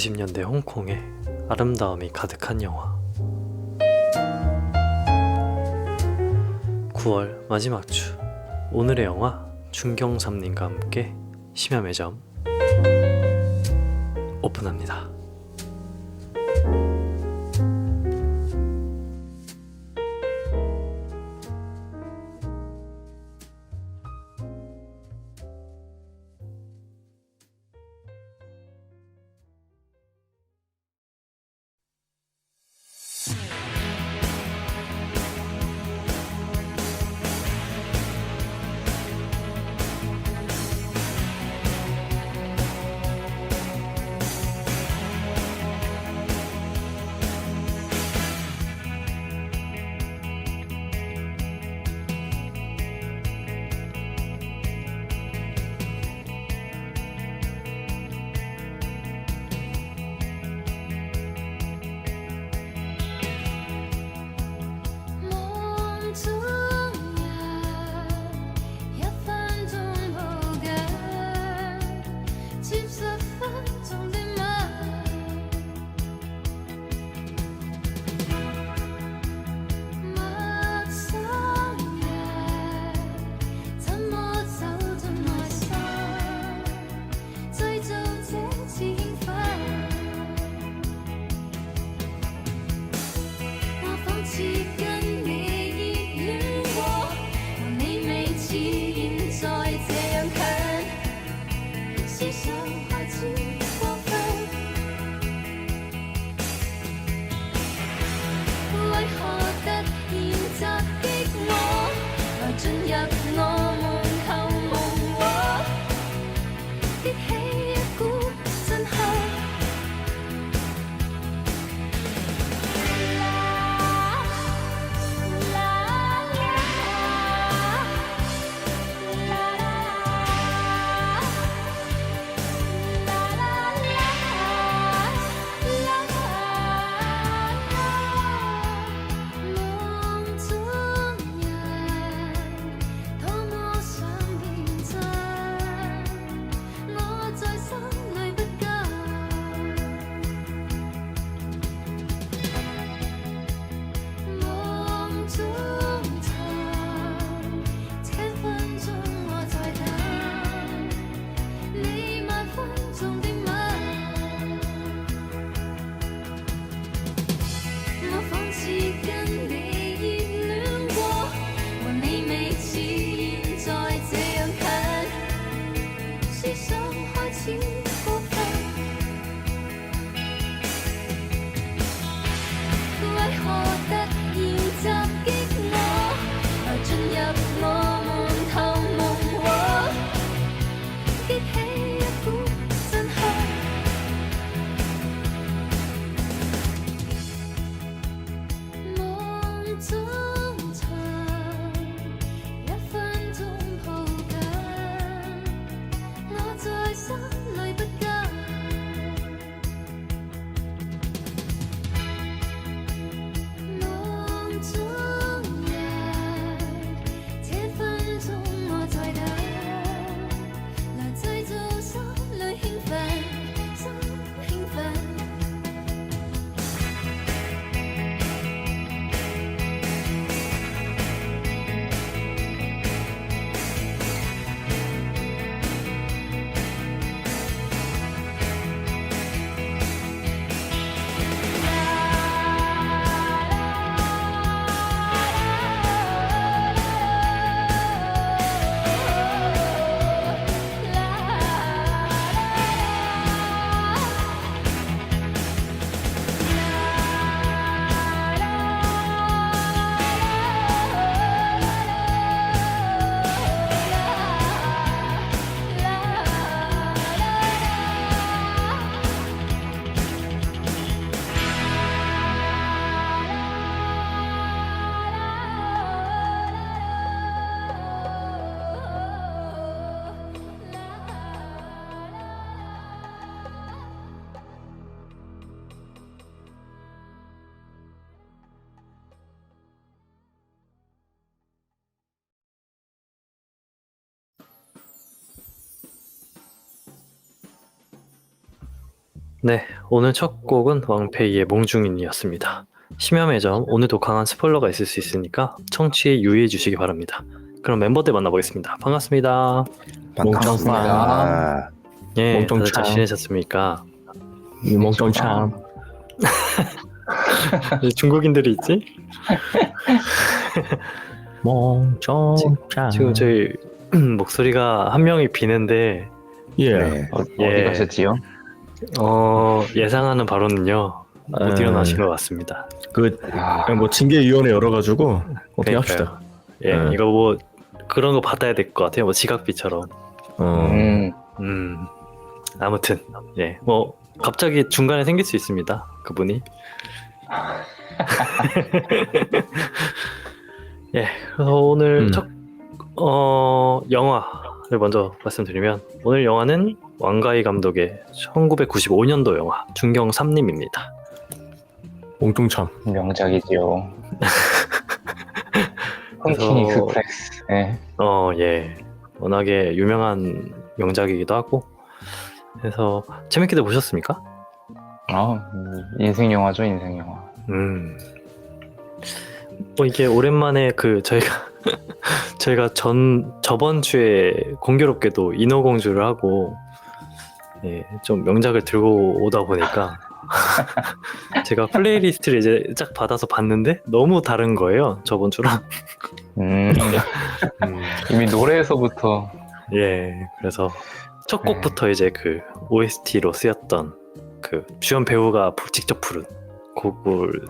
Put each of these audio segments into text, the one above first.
80년대 홍콩에 아름다움이 가득한 영화. 9월 마지막 주, 오늘의 영화 중경삼님과 함께 심야 매점 오픈합니다. 네, 오늘 첫 곡은 왕페이의 몽중인이었습니다. 심야매점, 오늘도 강한 스포일러가 있을 수 있으니까 청취에 유의해 주시기 바랍니다. 그럼 멤버들 만나보겠습니다. 반갑습니다. 반갑습니다. 예, 다들 몽청참. 잘 지내셨습니까? 몽청참. 중국인들이 있지? 몽청참. 지금 저희 목소리가 한 명이 비는데 예. 네. 예. 어디 가셨지요? 예상하는 바로는 못 일어나신 것 같습니다. 뭐 징계위원회 열어가지고 어떻게 그러니까요. 합시다. 예, 네. 이거 뭐 그런 거 받아야 될 것 같아요. 뭐 지각비처럼. 아무튼 예, 뭐 갑자기 중간에 생길 수 있습니다. 그분이. 예, 그래서 오늘 영화를 먼저 말씀드리면 오늘 영화는 왕가희 감독의 1995년도 영화 중경 삼림입니다. 몽청참. 명작이지요. 펑킹 익스프레스. 네. 예, 워낙에 유명한 명작이기도 하고 그래서 재밌게들 보셨습니까? 인생 영화죠, 인생 영화. 뭐 이게 오랜만에 저희가 저번 주에 공교롭게도 인어공주를 하고 좀 명작을 들고 오다 보니까 제가 플레이리스트를 이제 쫙 받아서 봤는데 너무 다른 거예요, 저번 주랑. 이미 노래에서부터 그래서 첫 곡부터 이제 그 OST로 쓰였던 그 주연 배우가 직접 부른 곡을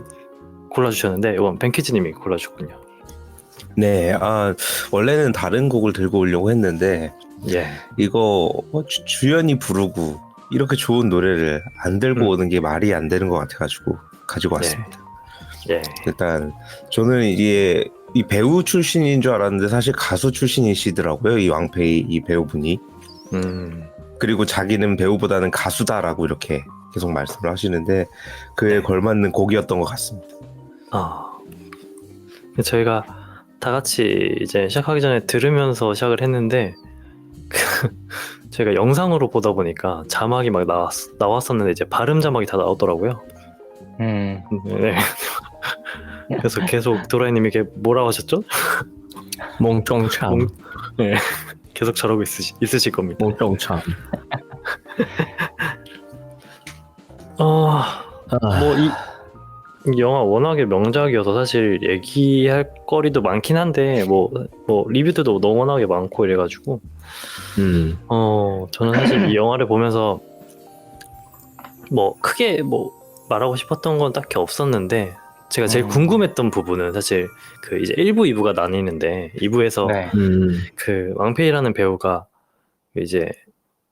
골라주셨는데 이건 뱅키즈님이 골라주군요. 네, 원래는 다른 곡을 들고 오려고 했는데 이거 주연이 부르고 이렇게 좋은 노래를 안 들고 오는 게 말이 안 되는 것 같아가지고 가지고 왔습니다. 일단 저는 이게 이 배우 출신인 줄 알았는데 사실 가수 출신이시더라고요. 이 왕페이 이 배우분이. 그리고 자기는 배우보다는 가수다라고 이렇게 계속 말씀을 하시는데 그에 걸맞는 곡이었던 것 같습니다. 저희가 다 같이 이제 시작하기 전에 들으면서 시작을 했는데 저희가 영상으로 보다 보니까 자막이 막 나왔었는데 이제 발음 자막이 다 나오더라고요. 네. 그래서 계속 도라이님이 이게 뭐라고 하셨죠? 몽청참. 네. 계속 저러고 있으실 겁니다. 몽청참. 이 영화 워낙에 명작이어서 사실 얘기할 거리도 많긴 한데 뭐 리뷰들도 너무 워낙에 많고 이래가지고 저는 사실 이 영화를 보면서 뭐 크게 뭐 말하고 싶었던 건 딱히 없었는데 제가 제일 궁금했던 부분은 사실 그 이제 1부, 2부가 나뉘는데 2부에서 그 왕페이라는 배우가 이제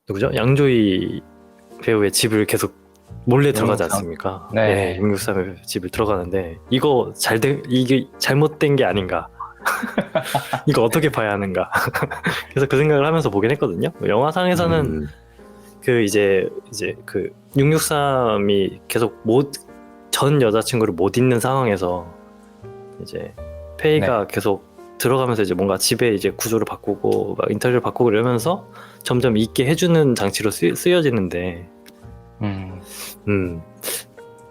누구죠? 양조위 배우의 집을 계속 몰래 들어가지 않습니까? 네. 육육삼의 집을 들어가는데 이게 잘못된 게 아닌가? 이거 어떻게 봐야 하는가? 그래서 그 생각을 하면서 보긴 했거든요. 영화상에서는 그 이제 그 663이 계속 전 여자친구를 못 잊는 상황에서 이제 페이가 계속 들어가면서 이제 뭔가 집에 이제 구조를 바꾸고 막 인터리어를 바꾸고 이러면서 점점 잊게 해주는 장치로 쓰여지는데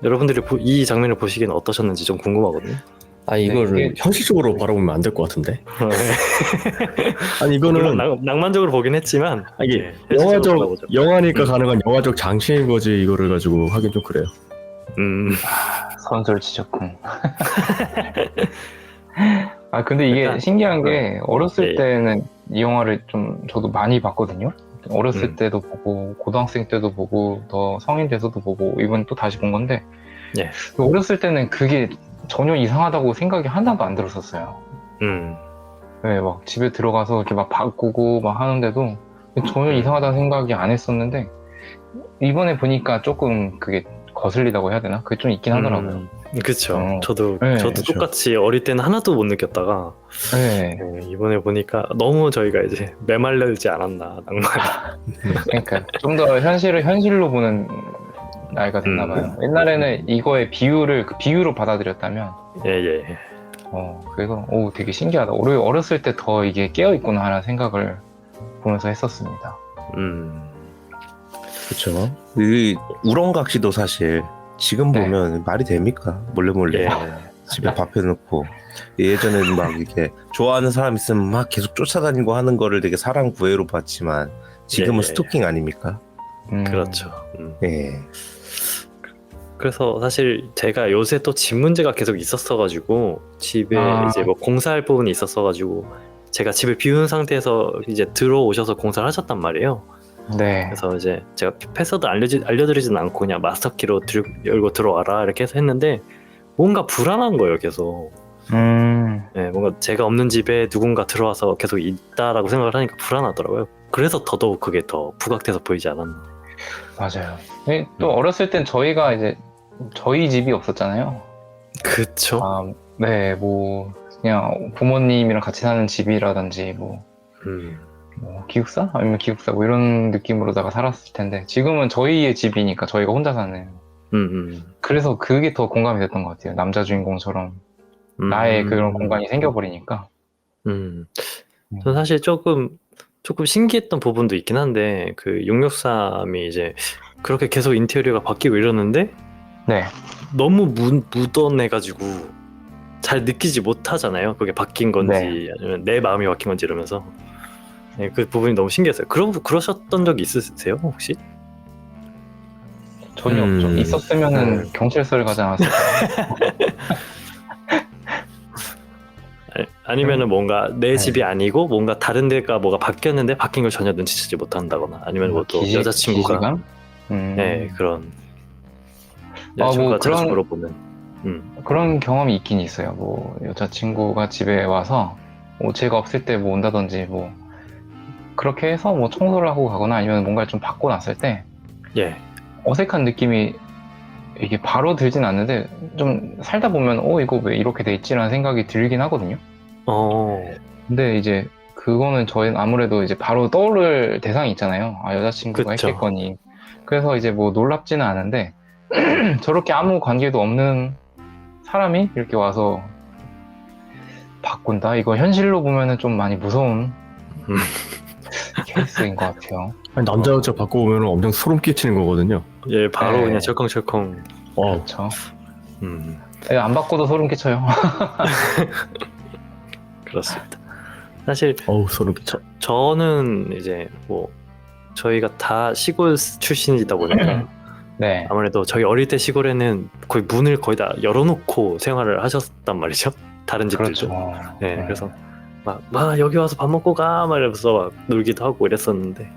여러분들이 이 장면을 보시기에는 어떠셨는지 좀 궁금하거든요. 이거를 현실적으로 바라보면 안 될 것 같은데. 아니 이거는 낭만적으로 보긴 했지만 이게 영화니까 가능한 영화적 장치인 거지 이거를 가지고 하긴 좀 그래요. 선솔 지적군. 근데 이게 일단, 신기한 게 어렸을 때는 이 영화를 좀 저도 많이 봤거든요. 어렸을 때도 보고 고등학생 때도 보고 더 성인 돼서도 보고 이번 또 다시 본 건데 어렸을 때는 그게 전혀 이상하다고 생각이 하나도 안 들었었어요. 막 집에 들어가서 이렇게 막 바꾸고 막 하는데도 전혀 이상하다는 생각이 안 했었는데 이번에 보니까 조금 그게 거슬리다고 해야 되나? 그게 좀 있긴 하더라고요. 그쵸. 저도 똑같이 어릴 때는 하나도 못 느꼈다가 이번에 보니까 너무 저희가 이제 메말르지 않았나 낭만. 그러니까 좀 더 현실을 현실로 보는 나이가 됐나 봐요. 옛날에는 이거의 그 비유로 받아들였다면 그래서 되게 신기하다. 우리 어렸을 때 더 이게 깨어 있구나 하는 생각을 보면서 했었습니다. 그쵸. 이 우렁각시도 사실 지금 네. 보면 말이 됩니까? 몰래 예. 집에 밥 해놓고 예전에는 막 이렇게 좋아하는 사람 있으면 막 계속 쫓아다니고 하는 거를 되게 사랑 구애로 봤지만 지금은 예. 스토킹 아닙니까? 그렇죠. 예. 그래서 사실 제가 요새 또 집 문제가 계속 있었어가지고 집에 이제 뭐 공사할 부분이 있었어가지고 제가 집을 비운 상태에서 이제 들어오셔서 공사를 하셨단 말이에요. 네. 그래서 이제 제가 패스워드 알려드리진 않고 그냥 마스터키로 열고 들어와라 이렇게 해서 했는데 뭔가 불안한 거예요, 계속. 네, 뭔가 제가 없는 집에 누군가 들어와서 계속 있다라고 생각을 하니까 불안하더라고요. 그래서 더더욱 그게 더 부각돼서 보이지 않았나. 맞아요. 또 어렸을 땐 저희가 이제 저희 집이 없었잖아요. 그쵸? 네, 뭐 그냥 부모님이랑 같이 사는 집이라든지 뭐 기숙사? 아니면 기숙사 뭐 이런 느낌으로다가 살았을 텐데 지금은 저희의 집이니까 저희가 혼자 사는. 그래서 그게 더 공감이 됐던 것 같아요. 남자 주인공처럼 나의 그런 공간이 생겨버리니까. 전 사실 조금 신기했던 부분도 있긴 한데 그 663이 이제 그렇게 계속 인테리어가 바뀌고 이러는데 네. 너무 묻어내가지고 잘 느끼지 못하잖아요. 그게 바뀐 건지 아니면 내 마음이 바뀐 건지 이러면서. 네, 그 부분이 너무 신기했어요. 그러셨던 적이 있으세요 혹시? 전혀 없죠. 있었으면은 경찰서를 가지 않았을까요? 아니면은 뭔가 내 집이 아니고 뭔가 다른 데가 뭐가 바뀌었는데 바뀐 걸 전혀 눈치채지 못한다거나 아니면 뭐 또 여자친구가 기시감? 네 그런 뭐 여자친구가 자주 그런- 물어보는 그런 경험이 있긴 있어요. 뭐 여자친구가 집에 와서 뭐 제가 없을 때 뭐 온다든지 뭐 그렇게 해서 뭐 청소를 하고 가거나 아니면 뭔가를 좀 받고 났을 때 예. 어색한 느낌이 이게 바로 들진 않는데 좀 살다 보면 이거 왜 이렇게 돼 있지라는 생각이 들긴 하거든요. 근데 이제 그거는 저희는 아무래도 이제 바로 떠오를 대상이 있잖아요. 여자친구가 그쵸. 했겠거니. 그래서 이제 뭐 놀랍지는 않은데 저렇게 아무 관계도 없는 사람이 이렇게 와서 바꾼다? 이거 현실로 보면은 좀 많이 무서운 케이스인 것 같아요. 아니, 남자 여자 바꿔보면 엄청 소름 끼치는 거거든요. 예, 바로 네. 그냥 철컹철컹. 그렇죠. 음, 안 바꿔도 소름 끼쳐요. 그렇습니다. 사실 어우, 소름 끼쳐. 저는 이제 뭐 저희가 다 시골 출신이다 보니까 네. 아무래도 저희 어릴 때 시골에는 거의 문을 거의 다 열어놓고 생활을 하셨단 말이죠. 다른 집들도. 그렇죠. 네, 그래서 막 여기 와서 밥 먹고 가 말하면서 막 놀기도 하고 이랬었는데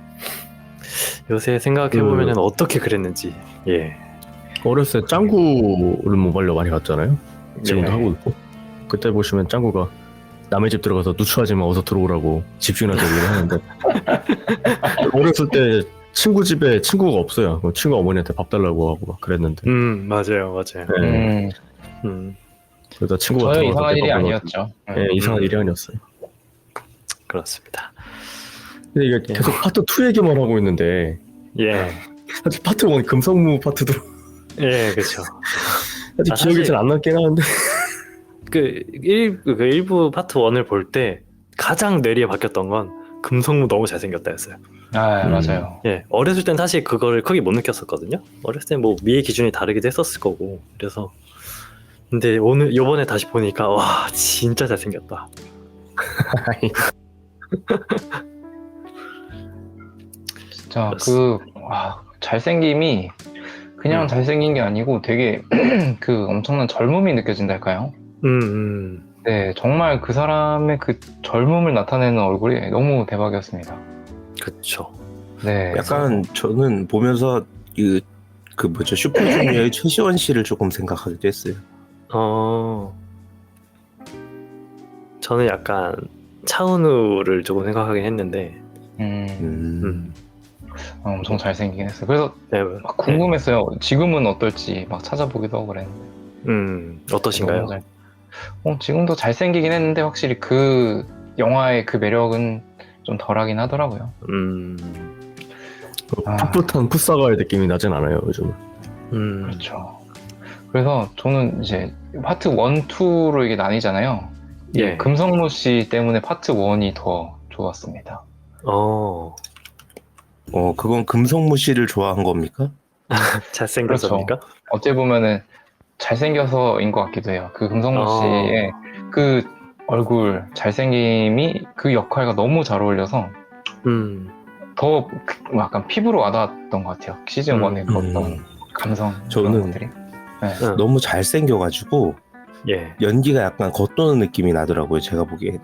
요새 생각해 보면은 어떻게 그랬는지. 예. 어렸을 때 짱구를 모발려 많이 갔잖아요. 지금도 예. 하고 있고. 그때 보시면 짱구가 남의 집 들어가서 누추하지만 어서 들어오라고 집주인한테 얘기를 하는데 어렸을 때 친구 집에 친구가 없어요. 친구 어머니한테 밥 달라고 하고 막 그랬는데. 맞아요. 네. 그러다 친구가 전혀 들어와서 이상한 일이 밥을 아니었죠. 네, 이상한 일이 아니었어요. 그렇습니다. 근데 이게 계속 파트 2 얘기만 하고 있는데 예. 사실 파트 1 금성무 파트도 예, 그렇죠. 아직 기억이 사실- 잘 안 남긴 하는데 그 일부 파트 1을 볼 때 가장 뇌리에 박혔던 건 금성무 너무 잘생겼다였어요. 맞아요. 예, 어렸을 땐 사실 그거를 크게 못 느꼈었거든요. 어렸을 땐 뭐 미의 기준이 다르기도 했었을 거고 그래서 근데 요번에 다시 보니까 와 진짜 잘생겼다. 진짜 잘생김이 그냥 잘생긴 게 아니고 되게 그 엄청난 젊음이 느껴진달까요? 네, 정말 그 사람의 그 젊음을 나타내는 얼굴이 너무 대박이었습니다. 그쵸. 네. 약간 저는 보면서 그 뭐죠 슈퍼주니어의 최시원 씨를 조금 생각하기도 했어요. 저는 약간 차은우를 조금 생각하긴 했는데 엄청 잘생기긴 했어요. 그래서 네, 막 궁금했어요. 지금은 어떨지 막 찾아보기도 하고 그랬는데. 어떠신가요? 지금도 잘생기긴 했는데 확실히 그 영화의 그 매력은 좀 덜하긴 하더라고요. 풋풋한 풋사과의 느낌이 나진 않아요 요즘. 그렇죠. 그래서 저는 이제 파트 1, 2로 이게 나뉘잖아요. 예. 금성무 씨 때문에 파트 1이 더 좋았습니다. 그건 금성무 씨를 좋아한 겁니까? 잘생겼습니까? 어찌 보면은 잘생겨서인 것 같기도 해요. 그 금성무 씨의 그 얼굴 잘생김이 그 역할과 너무 잘 어울려서 더 약간 피부로 와닿았던 것 같아요. 시즌 1의 그 어떤 감성 저는 그런 것들이. 네. 너무 잘생겨가지고 예. 연기가 약간 겉도는 느낌이 나더라고요. 제가 보기에는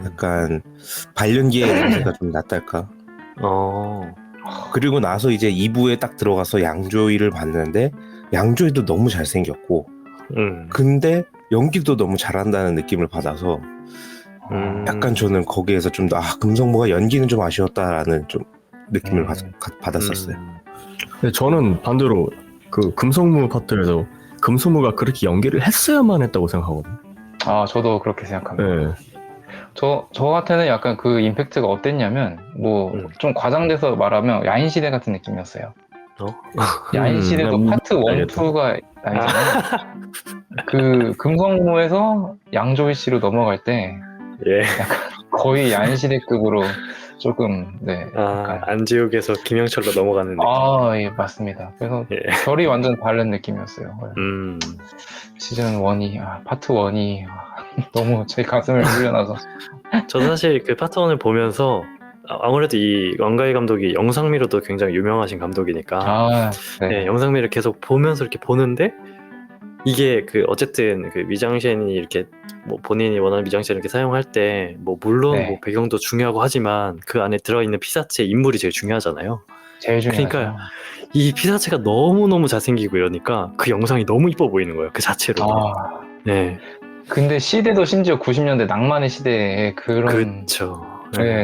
약간 발연기의 냄새가 좀 났달까. 그리고 나서 이제 2부에 딱 들어가서 양조위를 봤는데 양조위도 너무 잘생겼고 근데 연기도 너무 잘한다는 느낌을 받아서 약간 저는 거기에서 좀 더 금성무가 연기는 좀 아쉬웠다라는 좀 느낌을 받았었어요. 근데 저는 반대로 그 금성무 파트에서 금성무가 그렇게 연기를 했어야만 했다고 생각하거든요. 저도 그렇게 생각합니다. 네. 저 같아는 약간 그 임팩트가 어땠냐면 뭐 좀 과장돼서 말하면 야인시대 같은 느낌이었어요. 야인시대도 파트 1, 2가 나이잖아요. 그 금성무에서 양조위 씨로 넘어갈 때 약간 거의 야인시대급으로 조금 약간 안지욱에서 김영철로 넘어가는 느낌. 예, 맞습니다. 그래서 결이 완전 다른 느낌이었어요. 시즌 1이 파트 1이 너무 제 가슴을 울려놔서 저도 사실 그 파트 1을 보면서 아무래도 이 왕가희 감독이 영상미로도 굉장히 유명하신 감독이니까 영상미를 계속 보면서 이렇게 보는데 이게 그 어쨌든 그 미장센이 이렇게 뭐 본인이 원하는 미장센을 이렇게 사용할 때 뭐 물론 뭐 배경도 중요하고 하지만 그 안에 들어있는 피사체 인물이 제일 중요하잖아요. 제일 중요하죠. 그러니까 이 피사체가 너무너무 잘생기고 이러니까 그 영상이 너무 이뻐 보이는 거예요. 그 자체로. 네. 근데 시대도 심지어 90년대 낭만의 시대에 그런 그렇죠.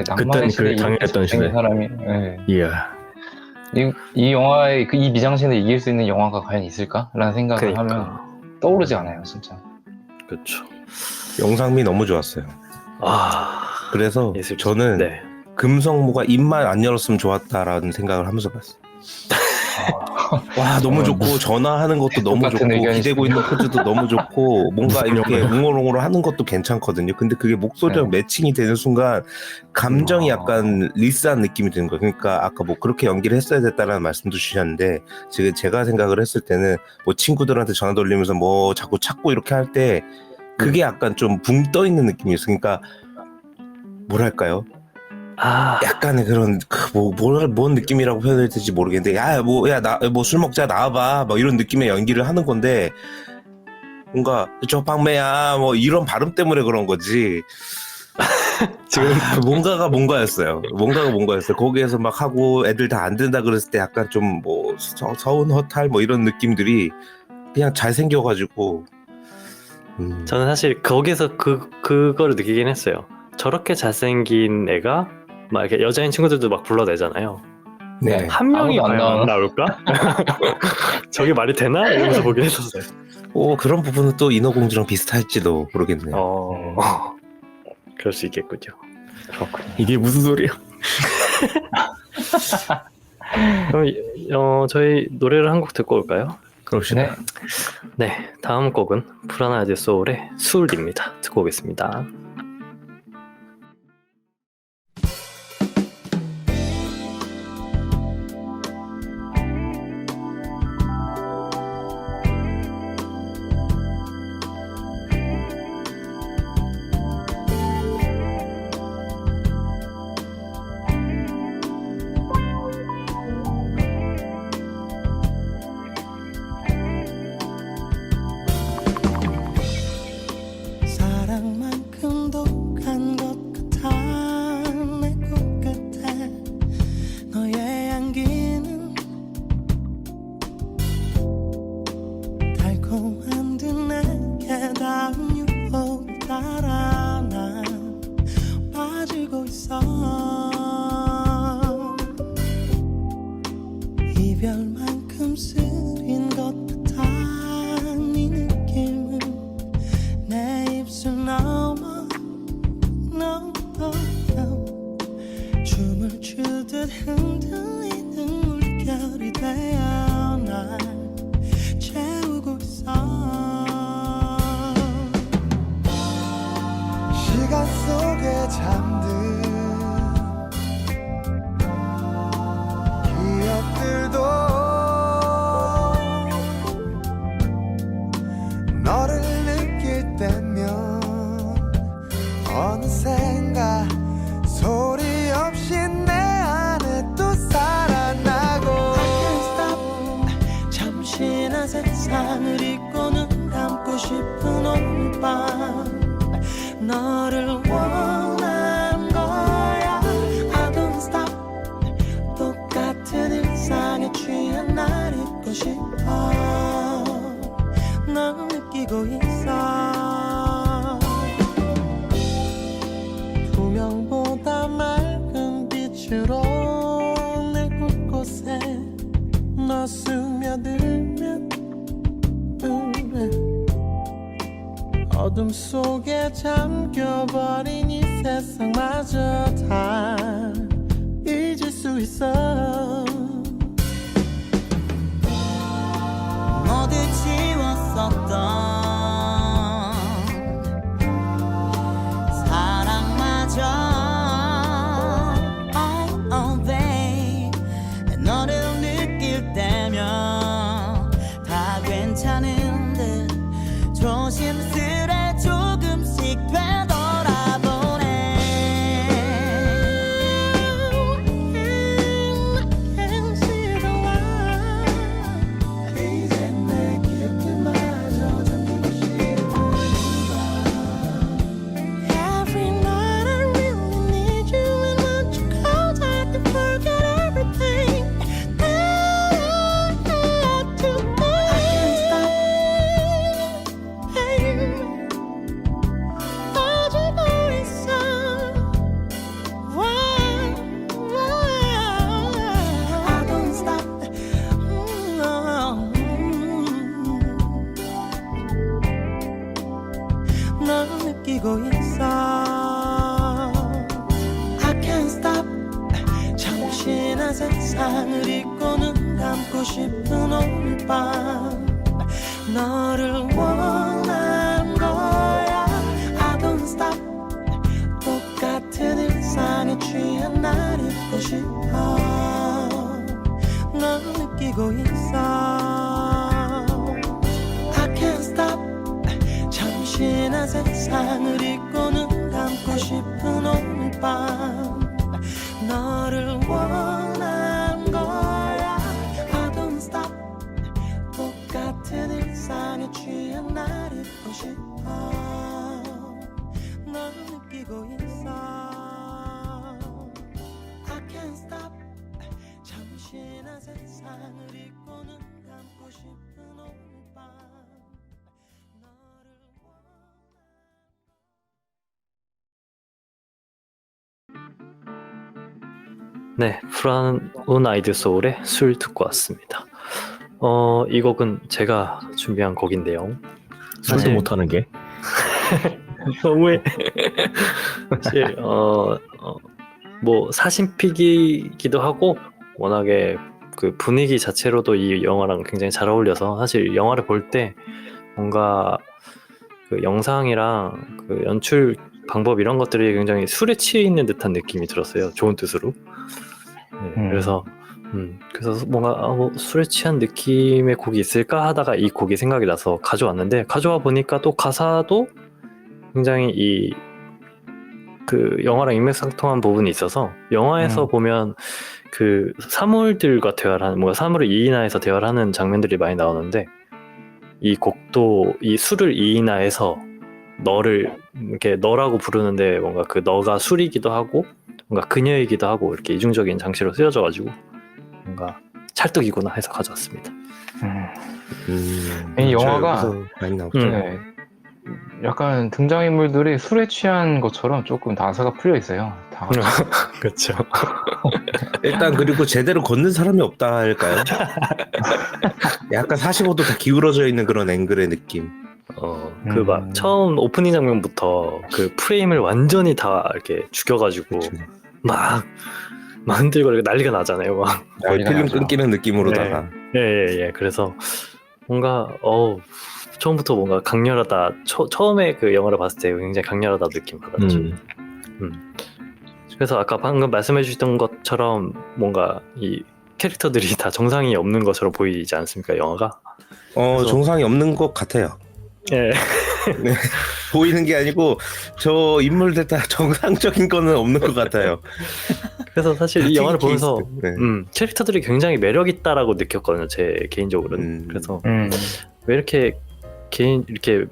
낭만의 시대에 당했던 시대 사람이 이 영화의 이 미장센을 이길 수 있는 영화가 과연 있을까라는 생각을 하면 떠오르지 않아요, 진짜. 그렇죠. 영상미 너무 좋았어요. 그래서 저는 금성무가 입만 안 열었으면 좋았다라는 생각을 하면서 봤어요. 와, 너무 좋고 전화하는 것도 너무 좋고 기대고 있는 포즈도 너무 좋고 뭔가 이렇게 웅얼웅얼 하는 것도 괜찮거든요. 근데 그게 목소리랑 매칭이 되는 순간 감정이 약간 리스한 느낌이 드는 거예요. 그러니까 아까 뭐 그렇게 연기를 했어야 됐다라는 말씀도 주셨는데 지금 제가 생각을 했을 때는 뭐 친구들한테 전화 돌리면서 뭐 자꾸 찾고 이렇게 할 때 그게 약간 좀 붕 떠 있는 느낌이었어요. 그러니까 뭐랄까요? 약간의 그런 뭔 느낌이라고 표현해야 될지 모르겠는데 뭐 술 먹자 나와봐 뭐 이런 느낌의 연기를 하는 건데 뭔가 저 방매야 뭐 이런 발음 때문에 그런 거지 지금 뭔가가 뭔가였어요. 거기에서 막 하고 애들 다 안 된다 그랬을 때 약간 좀 뭐 서운 허탈 뭐 이런 느낌들이 그냥 잘생겨가지고 저는 사실 거기서 그거를 느끼긴 했어요. 저렇게 잘생긴 애가 막 이렇게 여자인 친구들도 막 불러내잖아요. 네. 한 명이 과연 안 나올까? 저게 말이 되나? 이러면서 보긴 했었어요. 그런 부분은 또 인어공주랑 비슷할지도 모르겠네요. 그럴 수 있겠군요. 그렇군요. 이게 무슨 소리야? 그럼 저희 노래를 한 곡 듣고 올까요? 그럽시다. 네, 다음 곡은 프라나드 소울의 술입니다. 듣고 오겠습니다. 이별만큼 쓰린 것 같아 네 느낌은 내 입술 넘어 춤을 추듯 흔들리는 물결이 되어 날 채우고 있어. 시간 속에 잠든 싶은 오늘 밤 너를 원한 거야. I don't stop. 똑같은 일상에 취한 날 잊고 싶어. 널 느끼고 있어. 투명보다 맑은 빛으로 내 곳곳에 너 스며들면 어둠 속에 잠겨버린 이 세상마저 다 잊을 수 있어. 모두 지웠었던 사랑마저 oh babe 너를 느낄 때면 다 괜찮은 듯 조심스레 조금씩 되돌아보네. And see the light. 이제 내 곁에마저 잠기고 싶어. Every night I really need you and want you close. I can forget everything that I had to do. I can't stop. Hey, 빠지고 있어. Why? I don't stop. 널 느끼고 있어. I can't stop. 잠시나 세상을 잊고 눈 감고 싶은 오늘 밤 너를 원한 거야. I don't stop. 똑같은 일상에 취한 날 잊고 싶어. 널 느끼고 있어. I can't stop. 잠시나 세상을 잊고 눈 감고 싶은 오늘 밤 너를 원한 거야. I don't stop. 똑같은 일상에 취한 날 잊고 싶어. 널 느끼고 있어. I can't stop. 잠시나 세상을 잊고 눈 감고 싶은 오늘 밤 너를 네, 브라운 아이드 소울의 술 듣고 왔습니다. 이 곡은 제가 준비한 곡인데요. 술도 사실- 못하는 게 너무해. 사실 뭐 사신픽이기도 하고 워낙에 그 분위기 자체로도 이 영화랑 굉장히 잘 어울려서 사실 영화를 볼 때 뭔가 그 영상이랑 그 연출 방법 이런 것들이 굉장히 술에 취해 있는 듯한 느낌이 들었어요. 좋은 뜻으로. 네, 그래서 뭔가 뭐 술에 취한 느낌의 곡이 있을까 하다가 이 곡이 생각이 나서 가져왔는데 가져와 보니까 또 가사도 굉장히 이 그 영화랑 일맥상통한 부분이 있어서 영화에서 보면 그 사물들과 대화를 하는 뭔가 사물을 이인화해서 대화를 하는 장면들이 많이 나오는데 이 곡도 이 술을 이인화해서 너를 이렇게 너라고 부르는데 뭔가 그 너가 술이기도 하고 뭔가 그녀이기도 하고 이렇게 이중적인 장치로 쓰여져가지고 뭔가 찰떡이구나 해서 가져왔습니다. 이 영화가 여기서 많이 나오죠. 네, 약간 등장인물들이 술에 취한 것처럼 조금 나사가 풀려 있어요. 다. 그렇죠. 일단 그리고 제대로 걷는 사람이 없다 할까요? 약간 45도 다 기울어져 있는 그런 앵글의 느낌. 그 막 처음 오프닝 장면부터 그 프레임을 완전히 다 이렇게 죽여가지고 막 흔들거리고 난리가 나잖아요. 막. 거의 난리가 필름 나죠. 끊기는 느낌으로다가. 예. 그래서 뭔가 처음부터 뭔가 강렬하다. 처음에 그 영화를 봤을 때 굉장히 강렬하다 느낌 받았죠. 그래서 아까 방금 말씀해 주셨던 것처럼 뭔가 이 캐릭터들이 다 정상이 없는 것처럼 보이지 않습니까, 영화가? 그래서- 정상이 없는 것 같아요. 예. 보이는 게 아니고 저 인물들 다 정상적인 거는 없는 것 같아요. 그래서 사실 이 영화를 보면서 네. 캐릭터들이 굉장히 매력 있다라고 느꼈거든요, 제 개인적으로는. 그래서 왜 이렇게 개인 이렇게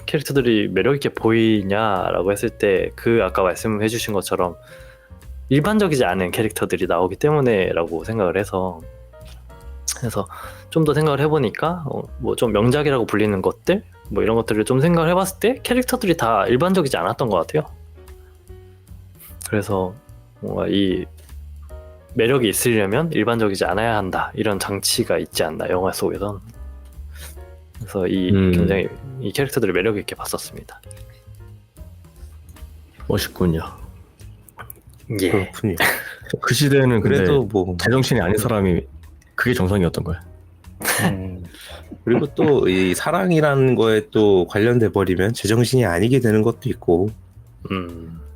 캐릭터들이 매력 있게 보이냐라고 했을 때 그 아까 말씀해주신 것처럼 일반적이지 않은 캐릭터들이 나오기 때문에라고 생각을 해서 그래서 좀 더 생각을 해보니까 뭐 좀 명작이라고 불리는 것들 뭐 이런 것들을 좀 생각을 해봤을 때 캐릭터들이 다 일반적이지 않았던 것 같아요. 그래서 뭔가 이 매력이 있으려면 일반적이지 않아야 한다 이런 장치가 있지 않나 영화 속에선. 그래서 이 굉장히 이 캐릭터들을 매력 있게 봤었습니다. 멋있군요. 예. 그렇군요. 그 시대에는 근데 그래도 뭐 제정신이 아닌 사람이 그게 정상이었던 거야. 그리고 또 이 사랑이라는 거에 또 관련돼 버리면 제정신이 아니게 되는 것도 있고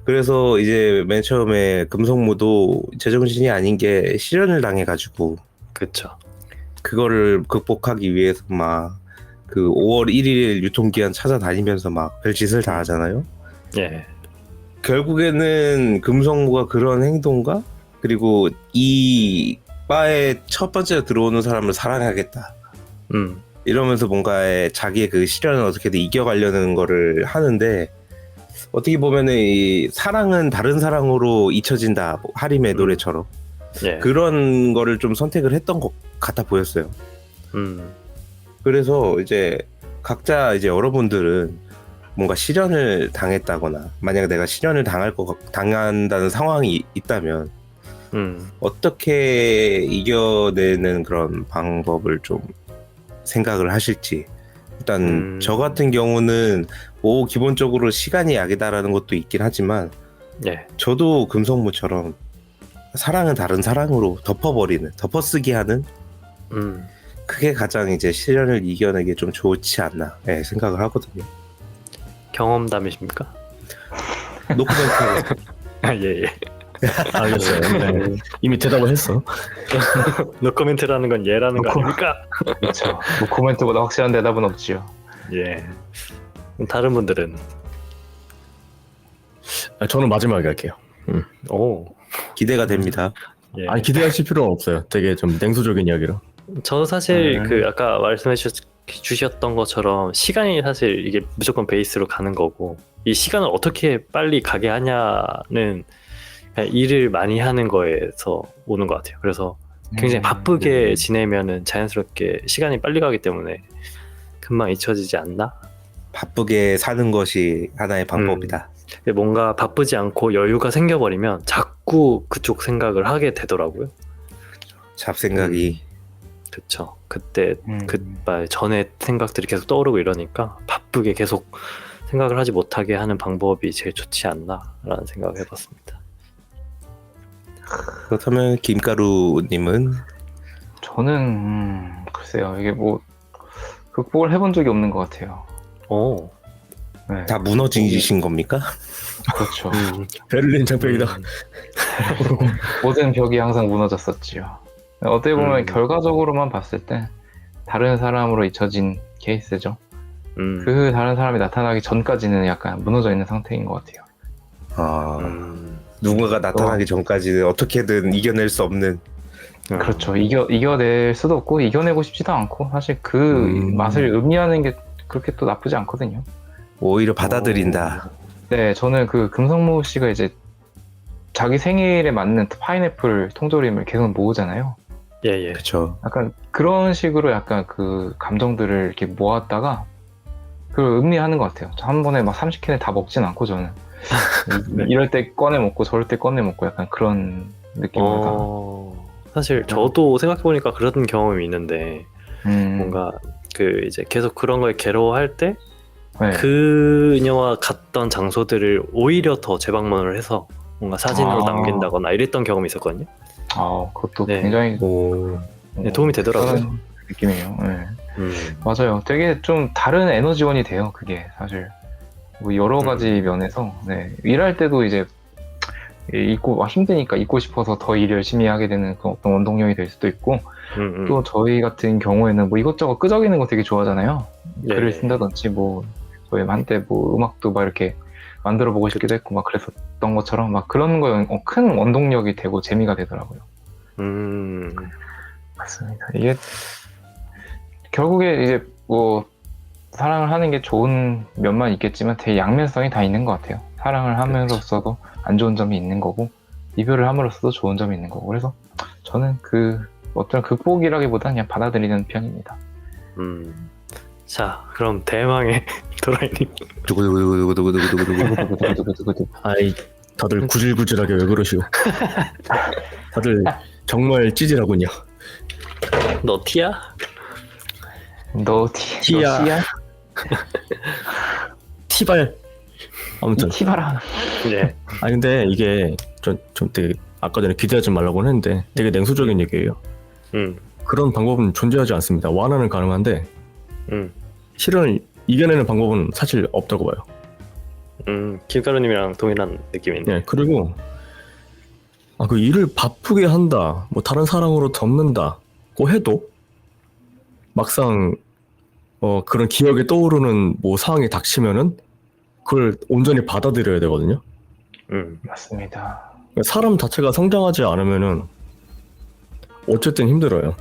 그래서 이제 맨 처음에 금성무도 제정신이 아닌 게 실연을 당해가지고 그쵸. 그거를 극복하기 위해서 막 그 5월 1일 유통기한 찾아다니면서 막 별짓을 다 하잖아요. 예. 결국에는 금성무가 그런 행동과 그리고 이 바에 첫 번째 들어오는 사람을 사랑하겠다 이러면서 뭔가 자기의 그 시련을 어떻게든 이겨가려는 거를 하는데 어떻게 보면은 이 사랑은 다른 사랑으로 잊혀진다 뭐 하림의 노래처럼 예. 그런 거를 좀 선택을 했던 것 같아 보였어요. 그래서 이제 각자 이제 여러분들은 뭔가 실현을 당했다거나 만약 내가 실현을 당한다는 상황이 있다면 어떻게 이겨내는 그런 방법을 좀 생각을 하실지. 일단 저 같은 경우는 뭐 기본적으로 시간이 약이다라는 것도 있긴 하지만 예. 저도 금성무처럼 사랑은 다른 사랑으로 덮어쓰기 하는 그게 가장 이제 시련을 이겨내기 좀 좋지 않나 생각을 하거든요. 경험담이십니까? 노코멘트. 예. 알겠어요. 네. 이미 대답을 했어. 노코멘트라는 건 예라는 거 아닙니까? 그렇죠. 뭐 코멘트보다 확실한 대답은 없지요. 예. 다른 분들은 저는 마지막에 할게요. 오. 기대가 됩니다. 예. 아니 기대하실 필요는 없어요. 되게 좀 냉소적인 이야기라. 저도 사실 그 아까 말씀해 주셨던 것처럼 시간이 사실 이게 무조건 베이스로 가는 거고 이 시간을 어떻게 빨리 가게 하냐는 그냥 일을 많이 하는 거에서 오는 것 같아요. 그래서 굉장히 바쁘게 지내면은 자연스럽게 시간이 빨리 가기 때문에 금방 잊혀지지 않나? 바쁘게 사는 것이 하나의 방법이다. 뭔가 바쁘지 않고 여유가 생겨버리면 자꾸 그쪽 생각을 하게 되더라고요. 잡생각이. 그쵸. 그때 그말 전에 생각들이 계속 떠오르고 이러니까 바쁘게 계속 생각을 하지 못하게 하는 방법이 제일 좋지 않나라는 생각을 해봤습니다. 그렇다면 김가루님은? 저는 글쎄요. 이게 뭐 극복을 해본 적이 없는 것 같아요. 오. 네. 다 무너지신 겁니까? 그렇죠. 베를린 장벽이다. 모든 벽이 항상 무너졌었지요. 어떻게 보면 결과적으로만 봤을 때 다른 사람으로 잊혀진 케이스죠. 그 다른 사람이 나타나기 전까지는 약간 무너져 있는 상태인 것 같아요. 누군가가 나타나기 전까지는 어떻게든 이겨낼 수 없는. 그렇죠. 이겨낼 수도 없고 이겨내고 싶지도 않고 사실 그 맛을 음미하는 게 그렇게 또 나쁘지 않거든요. 오히려 받아들인다. 네, 저는 그 금성무 씨가 이제 자기 생일에 맞는 파인애플 통조림을 계속 모으잖아요. 예. 그렇죠. 약간 그런 식으로 약간 그 감정들을 이렇게 모았다가 그걸 음미하는 것 같아요. 한 번에 막 30캔을 다 먹진 않고 저는 네. 이럴 때 꺼내 먹고 저럴 때 꺼내 먹고 약간 그런 느낌으로다가 사실 저도 생각해보니까 그런 경험이 있는데 뭔가 그 이제 계속 그런 거에 괴로워할 때 네. 그녀와 갔던 장소들을 오히려 더 재방문을 해서 뭔가 사진으로 남긴다거나 이랬던 경험이 있었거든요. 그것도 네. 굉장히 네, 도움이 되더라고요. 그런 느낌이에요. 네. 맞아요. 되게 좀 다른 에너지원이 돼요. 그게 사실 뭐 여러 가지 면에서 일할 때도 이제 잊고 힘드니까 잊고 싶어서 더 일 열심히 하게 되는 그 어떤 원동력이 될 수도 있고 또 저희 같은 경우에는 뭐 이것저것 끄적이는 거 되게 좋아하잖아요. 글을 쓴다든지 뭐 저희 한때 뭐 음악도 막 이렇게 만들어 보고 싶기도 했고 막 그랬었던 것처럼 막 그런 거 큰 원동력이 되고 재미가 되더라고요. 음. 맞습니다. 이게 결국에 이제 뭐 사랑을 하는 게 좋은 면만 있겠지만 되게 양면성이 다 있는 것 같아요. 사랑을 함으로써도 안 좋은 점이 있는 거고 이별을 함으로써도 좋은 점이 있는 거고 그래서 저는 어떤 극복이라기보다는 그냥 받아들이는 편입니다. 자, 그럼 대망의 도라이님. 두구두구두구두구두구두구두구. 아이 다들 구질구질하게 왜 그러시오? 다들 정말 찌질하군요. 너 티야? 너 티야. 씨야? 티발. 아무튼 이 티바라. 네. 아니 근데 이게 좀 되게 아까 전에 기대하지 말라고 했는데 되게 냉소적인 얘기예요. 그런 방법은 존재하지 않습니다. 완화는 가능한데 실은 이겨내는 방법은 사실 없다고 봐요. 김가루님이랑 동일한 느낌이네. 네, 그리고 그 일을 바쁘게 한다, 뭐 다른 사람으로 덮는다고 해도 막상 그런 기억에 떠오르는 뭐 상황이 닥치면은 그걸 온전히 받아들여야 되거든요. 맞습니다. 사람 자체가 성장하지 않으면은 어쨌든 힘들어요.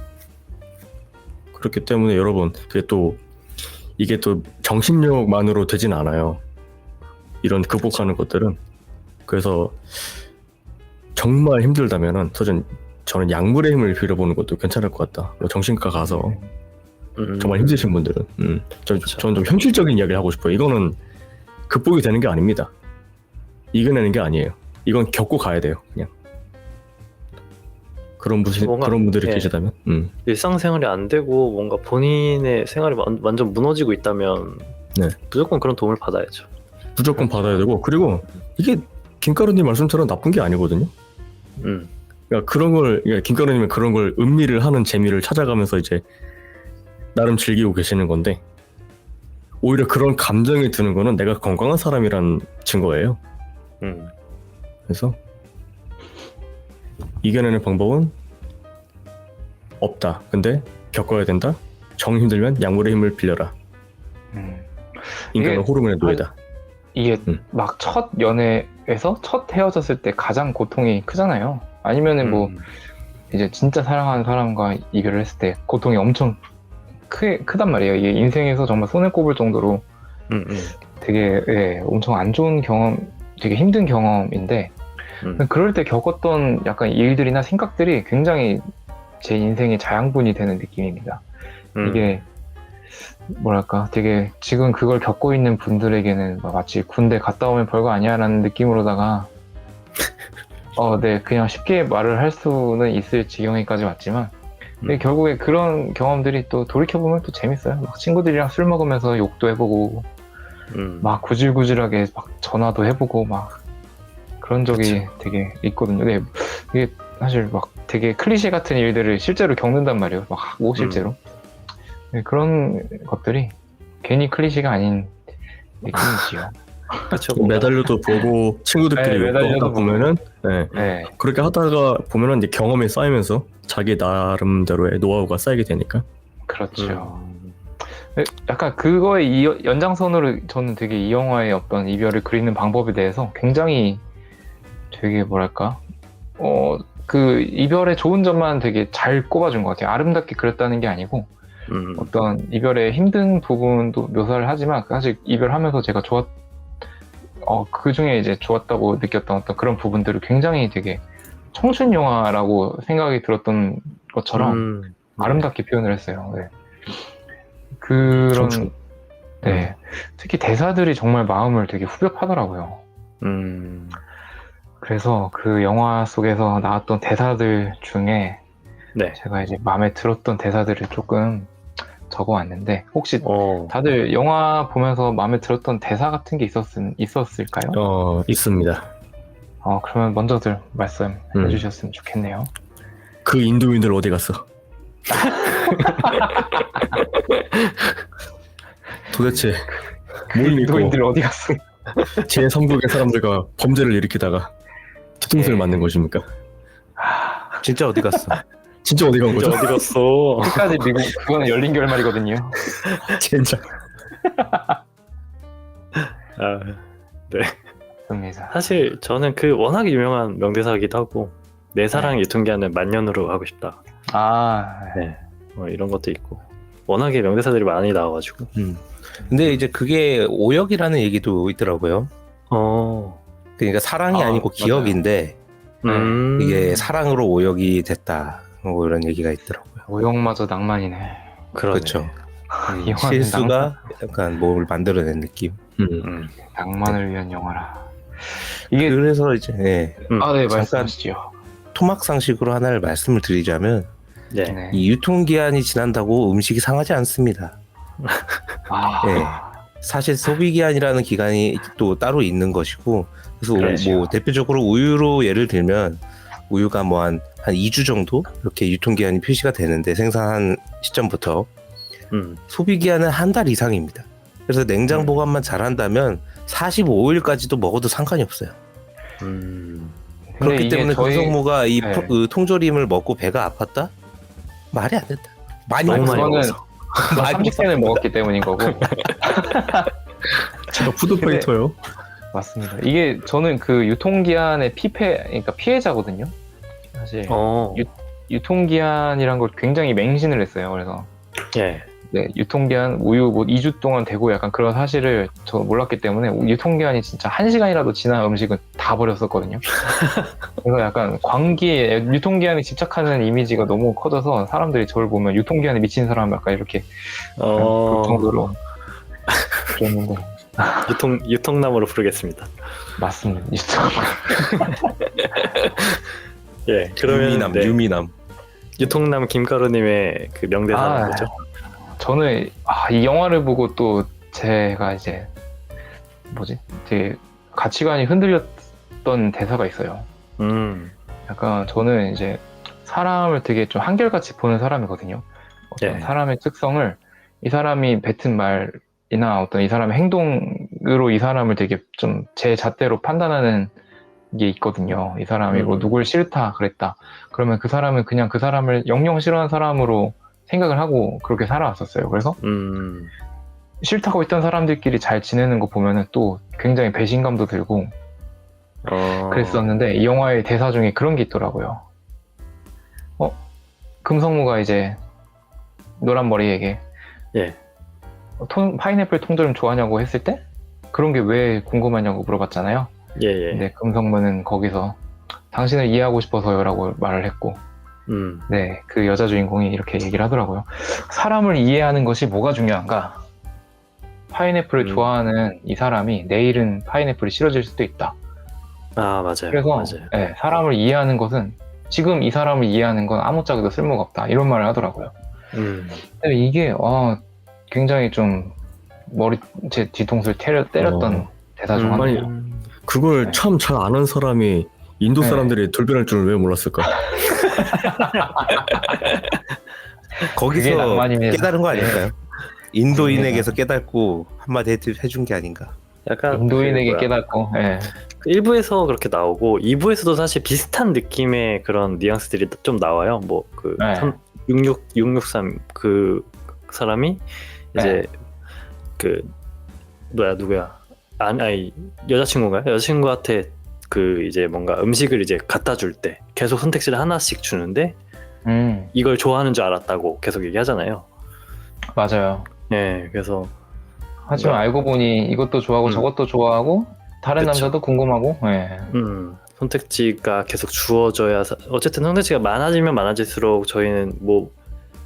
그렇기 때문에 여러분 이게 또 정신력만으로 되진 않아요. 이런 극복하는 것들은. 그래서 정말 힘들다면은 저는 약물의 힘을 빌어보는 것도 괜찮을 것 같다. 뭐 정신과 가서 정말 힘드신 분들은 저는 좀 현실적인 이야기를 하고 싶어요. 이거는 극복이 되는 게 아닙니다. 이겨내는 게 아니에요. 이건 겪고 가야 돼요. 그냥 그런 분들이 예. 계시다면 일상생활이 안 되고 뭔가 본인의 생활이 완전 무너지고 있다면 네. 무조건 그런 도움을 받아야죠. 무조건 받아야 되고 그리고 이게 김가루님 말씀처럼 나쁜 게 아니거든요. 그러니까 김가루님은 그런 걸 음미를 하는 재미를 찾아가면서 이제 나름 즐기고 계시는 건데 오히려 그런 감정이 드는 거는 내가 건강한 사람이란 증거예요. 그래서 이겨내는 방법은 없다. 근데 겪어야 된다. 정 힘들면 약물의 힘을 빌려라. 인간은 이게 호르몬의 노예다. 이게 막 첫 연애에서 첫 헤어졌을 때 가장 고통이 크잖아요. 아니면은 뭐 이제 진짜 사랑하는 사람과 이별을 했을 때 고통이 엄청 크단 말이에요. 이게 인생에서 정말 손에 꼽을 정도로 되게 엄청 안 좋은 경험, 되게 힘든 경험인데 그럴 때 겪었던 약간 일들이나 생각들이 굉장히 제 인생의 자양분이 되는 느낌입니다. 이게 뭐랄까 되게 지금 그걸 겪고 있는 분들에게는 마치 군대 갔다 오면 별거 아니야 라는 느낌으로다가 네 그냥 쉽게 말을 할 수는 있을 지경에까지 왔지만 근데 결국에 그런 경험들이 또 돌이켜보면 또 재밌어요. 막 친구들이랑 술 먹으면서 욕도 해보고 막 구질구질하게 막 전화도 해보고 막 그런 적이 그쵸. 되게 있거든요. 근데 이게 사실 막 되게 클리셰 같은 일들을 실제로 겪는단 말이에요. 막 하고 실제로. 네, 그런 것들이 괜히 클리셰가 아닌 느낌이지요. 그렇죠. 메달려도 보고 친구들끼리 네, 욕도 메달려도 하다 보면은 네. 그렇게 하다가 보면은 이제 경험이 쌓이면서 자기 나름대로의 노하우가 쌓이게 되니까. 그렇죠. 약간 그거의 연장선으로 저는 되게 이 영화의 어떤 이별을 그리는 방법에 대해서 굉장히 되게 뭐랄까 그 이별의 좋은 점만 되게 잘 꼽아준 것 같아요. 아름답게 그렸다는 게 아니고 어떤 이별의 힘든 부분도 묘사를 하지만 사실 이별하면서 제가 그 중에 이제 좋았다고 느꼈던 어떤 그런 부분들을 굉장히 되게 청춘 영화라고 생각이 들었던 것처럼 아름답게 표현을 했어요. 네. 그런 청춘. 네 특히 대사들이 정말 마음을 되게 후벼파더라고요. 그래서 그 영화 속에서 나왔던 대사들 중에 네. 제가 이제 마음에 들었던 대사들을 조금 적어왔는데 혹시 다들 영화 보면서 마음에 들었던 대사 같은 게 있었을까요? 있습니다. 그러면 먼저들 말씀해 주셨으면 좋겠네요. 그 인도인들 어디 갔어? 도대체 뭘 믿고 인도인들 어디 갔어? 제3국의 사람들과 범죄를 일으키다가 뒤통수를 맞는 것입니까? 진짜 어디 갔어? 진짜 어디 간 거죠? 어디 갔어? 끝까지 미국 그거는 열린 결말이거든요. 진짜. 네. 맞습니다. 사실 저는 그 워낙에 유명한 명대사이기도 하고 내 사랑 유통기한은 만년으로 하고 싶다. 네. 뭐 이런 것도 있고 워낙에 명대사들이 많이 나와가지고 근데 이제 그게 오역이라는 얘기도 있더라고요. 그러니까 사랑이 아니고 기억인데 이게 사랑으로 오역이 됐다. 뭐 이런 얘기가 있더라고요. 오역마저 낭만이네. 그렇죠. 이 영화는 실수가 약간 뭘 만들어낸 느낌. 낭만을 위한 영화라. 이게 그래서 이제 네. 네, 잠깐 말씀하시죠. 토막상식으로 하나를 말씀을 드리자면 네. 네. 이 유통기한이 지난다고 음식이 상하지 않습니다. 아, 네. 사실 소비기한이라는 기간이 또 따로 있는 것이고 그래서 그렇죠. 뭐 대표적으로 우유로 예를 들면 우유가 뭐 한 2주 정도 이렇게 유통기한이 표시가 되는데 생산한 시점부터 소비기한은 한 달 이상입니다. 그래서 냉장 보관만 잘한다면 45일까지도 먹어도 상관이 없어요. 근데 그렇기 이게 때문에 금성무가 이 네. 그 통조림을 먹고 배가 아팠다? 말이 안 된다. 많이 너무 먹어서. 많이 그거는 30캔을 먹었기 때문인 거고. 제가 푸드파이터요. 맞습니다. 이게 저는 그 유통기한의 그러니까 피해자거든요. 사실 유통기한이란 걸 굉장히 맹신을 했어요. 그래서 예. 네, 유통기한 우유 뭐 2주 동안 되고 약간 그런 사실을 저 몰랐기 때문에 유통기한이 진짜 1시간이라도 지난 음식은 다 버렸었거든요. 그래서 약간 광기에 유통기한에 집착하는 이미지가 너무 커져서 사람들이 저를 보면 유통기한에 미친 사람 약간 이렇게 그 정도로 그랬는데 유통남으로 부르겠습니다. 맞습니다. 예. 그러면 유미남. 유통남 김가루님의 그 명대사는 뭐죠? 저는 이 영화를 보고 또 제가 이제 되게 가치관이 흔들렸던 대사가 있어요. 약간 저는 이제 사람을 되게 좀 한결같이 보는 사람이거든요. 어떤 예. 사람의 특성을 이 사람이 뱉은 말이나 어떤 이 사람의 행동으로 이 사람을 되게 좀 제 잣대로 판단하는 게 있거든요. 이 사람이 뭐 누굴 싫다 그랬다. 그러면 그 사람은 그냥 그 사람을 영영 싫어하는 사람으로 생각을 하고 그렇게 살아왔었어요. 그래서 싫다고 했던 사람들끼리 잘 지내는 거 보면은 또 굉장히 배신감도 들고 그랬었는데 이 영화의 대사 중에 그런 게 있더라고요. 금성무가 이제 노란머리에게 예. 파인애플 통조림 좋아하냐고 했을 때 그런 게 왜 궁금하냐고 물어봤잖아요. 예. 근데 금성무는 거기서 당신을 이해하고 싶어서요 라고 말을 했고 네, 그 여자 주인공이 이렇게 얘기를 하더라고요. 사람을 이해하는 것이 뭐가 중요한가? 파인애플을 좋아하는 이 사람이 내일은 파인애플이 싫어질 수도 있다. 아, 맞아요. 그래서 맞아요. 네, 사람을 이해하는 것은 지금 이 사람을 이해하는 건 아무짝에도 쓸모가 없다. 이런 말을 하더라고요. 근데 이게 굉장히 좀 제 뒤통수를 때렸던 대사 중 아니, 하나예요. 그걸 네. 참 잘 아는 사람이 인도 사람들이 돌변할 줄은 왜 몰랐을까? 그게 거기서 낭만입니다. 깨달은 거 아닐까요? 인도인에게서 깨닫고 한마디 해준 게 아닌가. 약간 인도인에게 그 뭐야, 깨닫고 예. 1부에서 그렇게 나오고 2부에서도 사실 비슷한 느낌의 그런 뉘앙스들이 좀 나와요. 뭐 그 네. 663 그 사람이 이제 그 누구야? 아니 여자친구인가요? 여자친구한테 그 이제 뭔가 음식을 이제 갖다 줄 때 계속 선택지를 하나씩 주는데 이걸 좋아하는 줄 알았다고 계속 얘기하잖아요. 맞아요. 네, 그래서 하지만 알고 보니 이것도 좋아하고 저것도 좋아하고 다른 그쵸. 남자도 궁금하고 예. 선택지가 계속 주어져야 어쨌든 선택지가 많아지면 많아질수록 저희는 뭐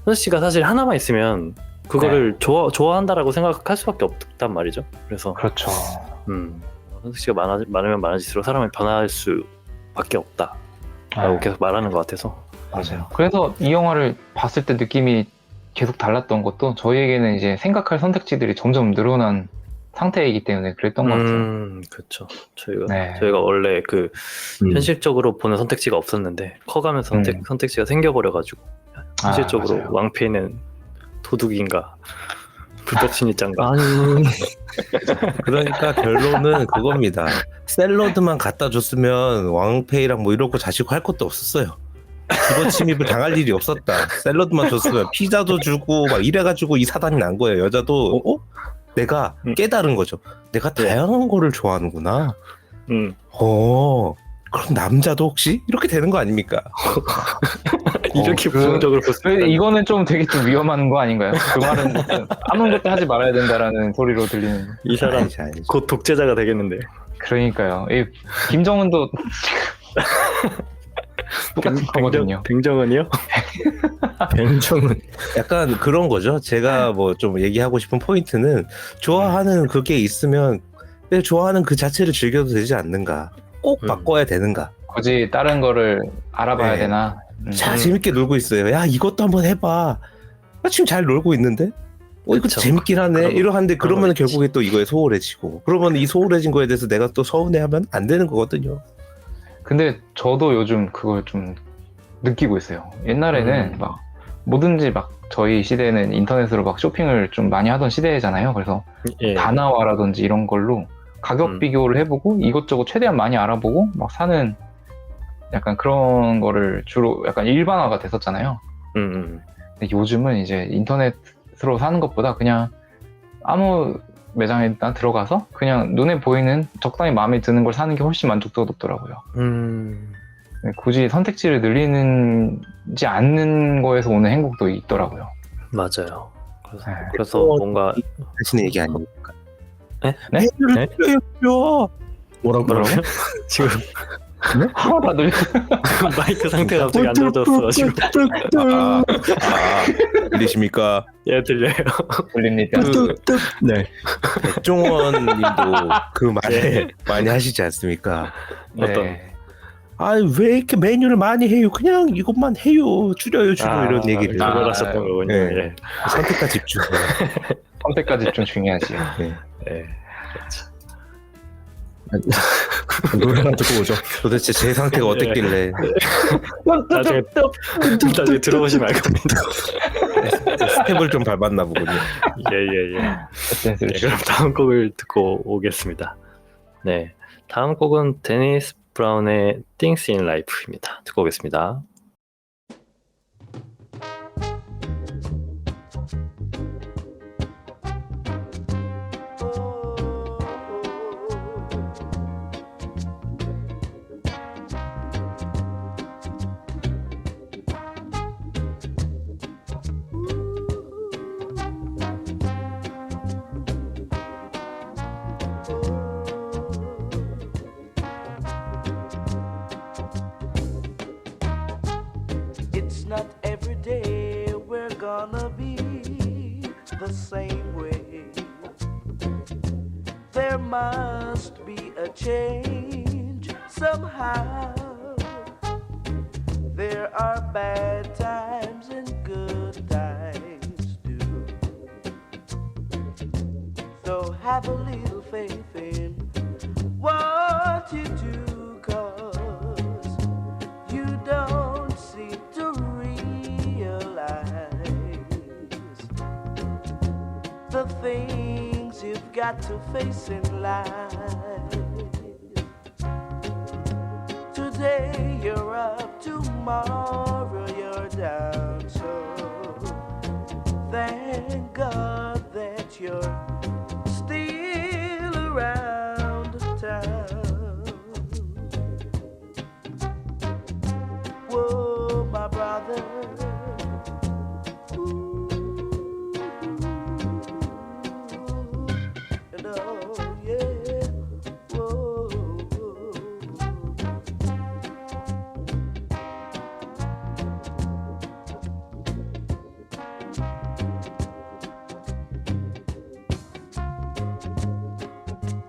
선택지가 사실 하나만 있으면 그거를 좋아한다라고 생각할 수밖에 없단 말이죠. 그래서 그렇죠. 선택지가 많으면 많아질수록 사람이 변할 수밖에 없다라고 네. 계속 말하는 것 같아서. 맞아요. 그래서 이 영화를 봤을 때 느낌이 계속 달랐던 것도 저희에게는 이제 생각할 선택지들이 점점 늘어난 상태이기 때문에 그랬던 것 같아요. 그렇죠. 네. 저희가 원래 그 현실적으로 보는 선택지가 없었는데 커가면서 선택지가 생겨버려가지고 현실적으로 맞아요. 왕피는 도둑인가 불법신입자인가. 아니, 그러니까 결론은 그겁니다. 샐러드만 갖다 줬으면 왕페이랑 뭐 이러고 자시고 할 것도 없었어요. 집어 침입을 당할 일이 없었다. 샐러드만 줬으면 피자도 주고 막 이래가지고 이 사단이 난 거예요. 여자도 내가 깨달은 거죠. 내가 다양한 거를 좋아하는구나. 그럼 남자도 혹시 이렇게 되는 거 아닙니까? 이렇게 부정적으로 볼 수 근데 있다니. 이거는 좀 되게 좀 위험한 거 아닌가요? 그 말은 아무것도 하지 말아야 된다라는 소리로 들리는. 이 사람 아니지, 아니지. 곧 독재자가 되겠는데요. 그러니까요. 이 김정은도 똑같은 거거든요. 백정은이요? 뱅청은 약간 그런 거죠. 제가 뭐 좀 얘기하고 싶은 포인트는 좋아하는 그게 있으면 그냥 좋아하는 그 자체를 즐겨도 되지 않는가? 꼭 바꿔야 되는가? 굳이 다른 거를 알아봐야 네. 되나? 자, 재밌게 놀고 있어요. 야, 이것도 한번 해봐. 나 지금 잘 놀고 있는데? 이거 그쵸. 재밌긴 하네. 그런 이러는데 그런 그러면 거 있지. 결국에 또 이거에 소홀해지고. 그러면 이 소홀해진 거에 대해서 내가 또 서운해하면 안 되는 거거든요. 근데 저도 요즘 그걸 좀 느끼고 있어요. 옛날에는 막 뭐든지 막 저희 시대는 인터넷으로 막 쇼핑을 좀 많이 하던 시대잖아요. 그래서 예. 다나와라든지 이런 걸로 가격 비교를 해보고 이것저것 최대한 많이 알아보고 막 사는 약간 그런 거를 주로 약간 일반화가 됐었잖아요. 근데 요즘은 이제 인터넷으로 사는 것보다 그냥 아무 매장에 일단 들어가서 그냥 눈에 보이는 적당히 마음에 드는 걸 사는 게 훨씬 만족도가 높더라고요. 굳이 선택지를 늘리는지 않는 거에서 오는 행복도 있더라고요. 맞아요. 그래서, 네. 그래서 뭔가 하시는 얘기 아닙니까? 네? 네? 네? 뭐라고? 뭐라고요? 지금 하나도 안 들려. 마이크 상태가 갑자기 안 좋아졌어. 지금 들리십니까? 예 들려요. 들립니다. 네. 백종원 님도 그 말에 네. 많이 하시지 않습니까? 어떤? 아, 왜 이렇게 메뉴를 많이 해요? 그냥 이것만 해요. 줄여요, 이런 얘기를. 그걸 하셨던 거군요. 네. 예. 선택과 집중. 선택까지 좀 중요하지. 네. 예. 노래나 듣고 오죠. 도대체 제 상태가 어땠길래 나중에 들어보시면 알 겁니다. 스텝을 좀 밟았나 보군요. 예예예. 댄스를 네, 그럼 다음 곡을 듣고 오겠습니다. 네, 다음 곡은 데니스 브라운의 Things in Life입니다. 듣고 오겠습니다. It's not every day we're gonna be the same way. There must be a change somehow. There are bad times and good times too. So have a little faith in what you do, 'cause you don't seem to realize the things you've got to face in life. Today you're up, tomorrow you're down. So thank God that you're still around town. Whoa, my brother. Ooh, and oh yeah. Whoa.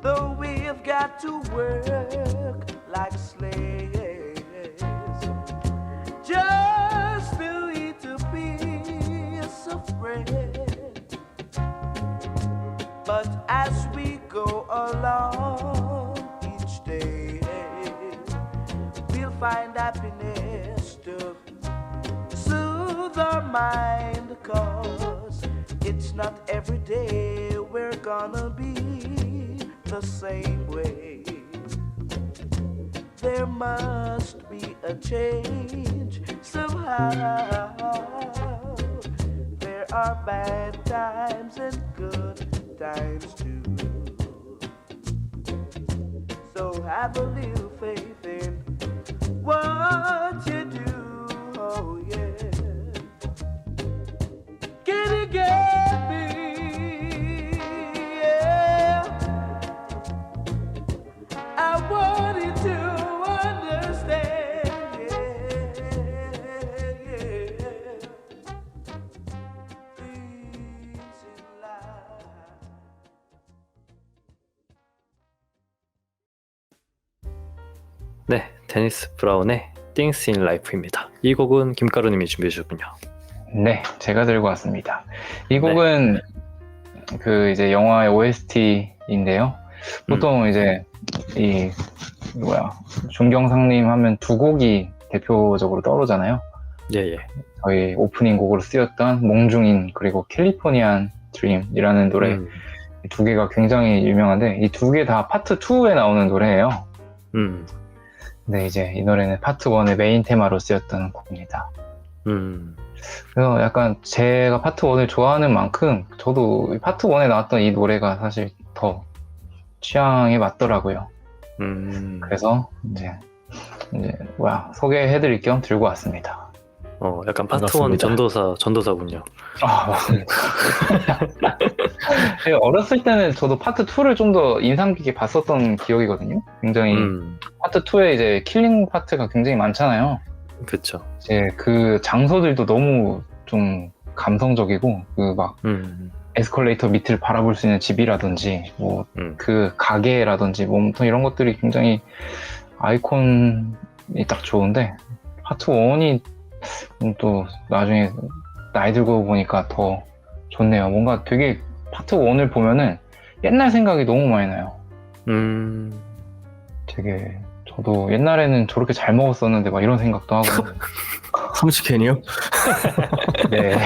Though we've got to work like slaves just to eat a piece of bread, but as we go along each day, we'll find happiness to soothe our mind, 'cause it's not every day we're gonna be the same way. There must be a change somehow. There are bad times and good times too. So have a little faith in 데니스 브라운의 Things in Life입니다. 이 곡은 김가루님이 준비해 주셨군요. 네, 제가 들고 왔습니다. 이 곡은 그 이제 영화의 OST인데요. 보통 이제 이 존경상님 하면 두 곡이 대표적으로 떠오르잖아요. 예예. 저희 오프닝 곡으로 쓰였던 몽중인 그리고 캘리포니안 드림이라는 노래 두 개가 굉장히 유명한데 이 두 개 다 파트 2에 나오는 노래예요. 근데 이제 이 노래는 파트 1의 메인 테마로 쓰였던 곡입니다. 그래서 약간 제가 파트 1을 좋아하는 만큼 저도 파트 1에 나왔던 이 노래가 사실 더 취향에 맞더라고요. 그래서 이제 소개해드릴 겸 들고 왔습니다. 약간 파트 1 반갑습니다. 전도사군요. 아, 맞습니다. 어렸을 때는 저도 파트 2를 좀 더 인상 깊게 봤었던 기억이거든요. 굉장히 파트 2에 이제 킬링 파트가 굉장히 많잖아요. 그쵸. 이제 그 장소들도 너무 좀 감성적이고 그 막 에스컬레이터 밑을 바라볼 수 있는 집이라든지 뭐 그 가게라든지 뭐 이런 것들이 굉장히 아이콘이 딱 좋은데 파트 1이 또 나중에 나이 들고 보니까 더 좋네요. 뭔가 되게 파트 1을 보면은 옛날 생각이 너무 많이 나요. 되게 저도 옛날에는 저렇게 잘 먹었었는데 막 이런 생각도 하고 30캔이요? 네.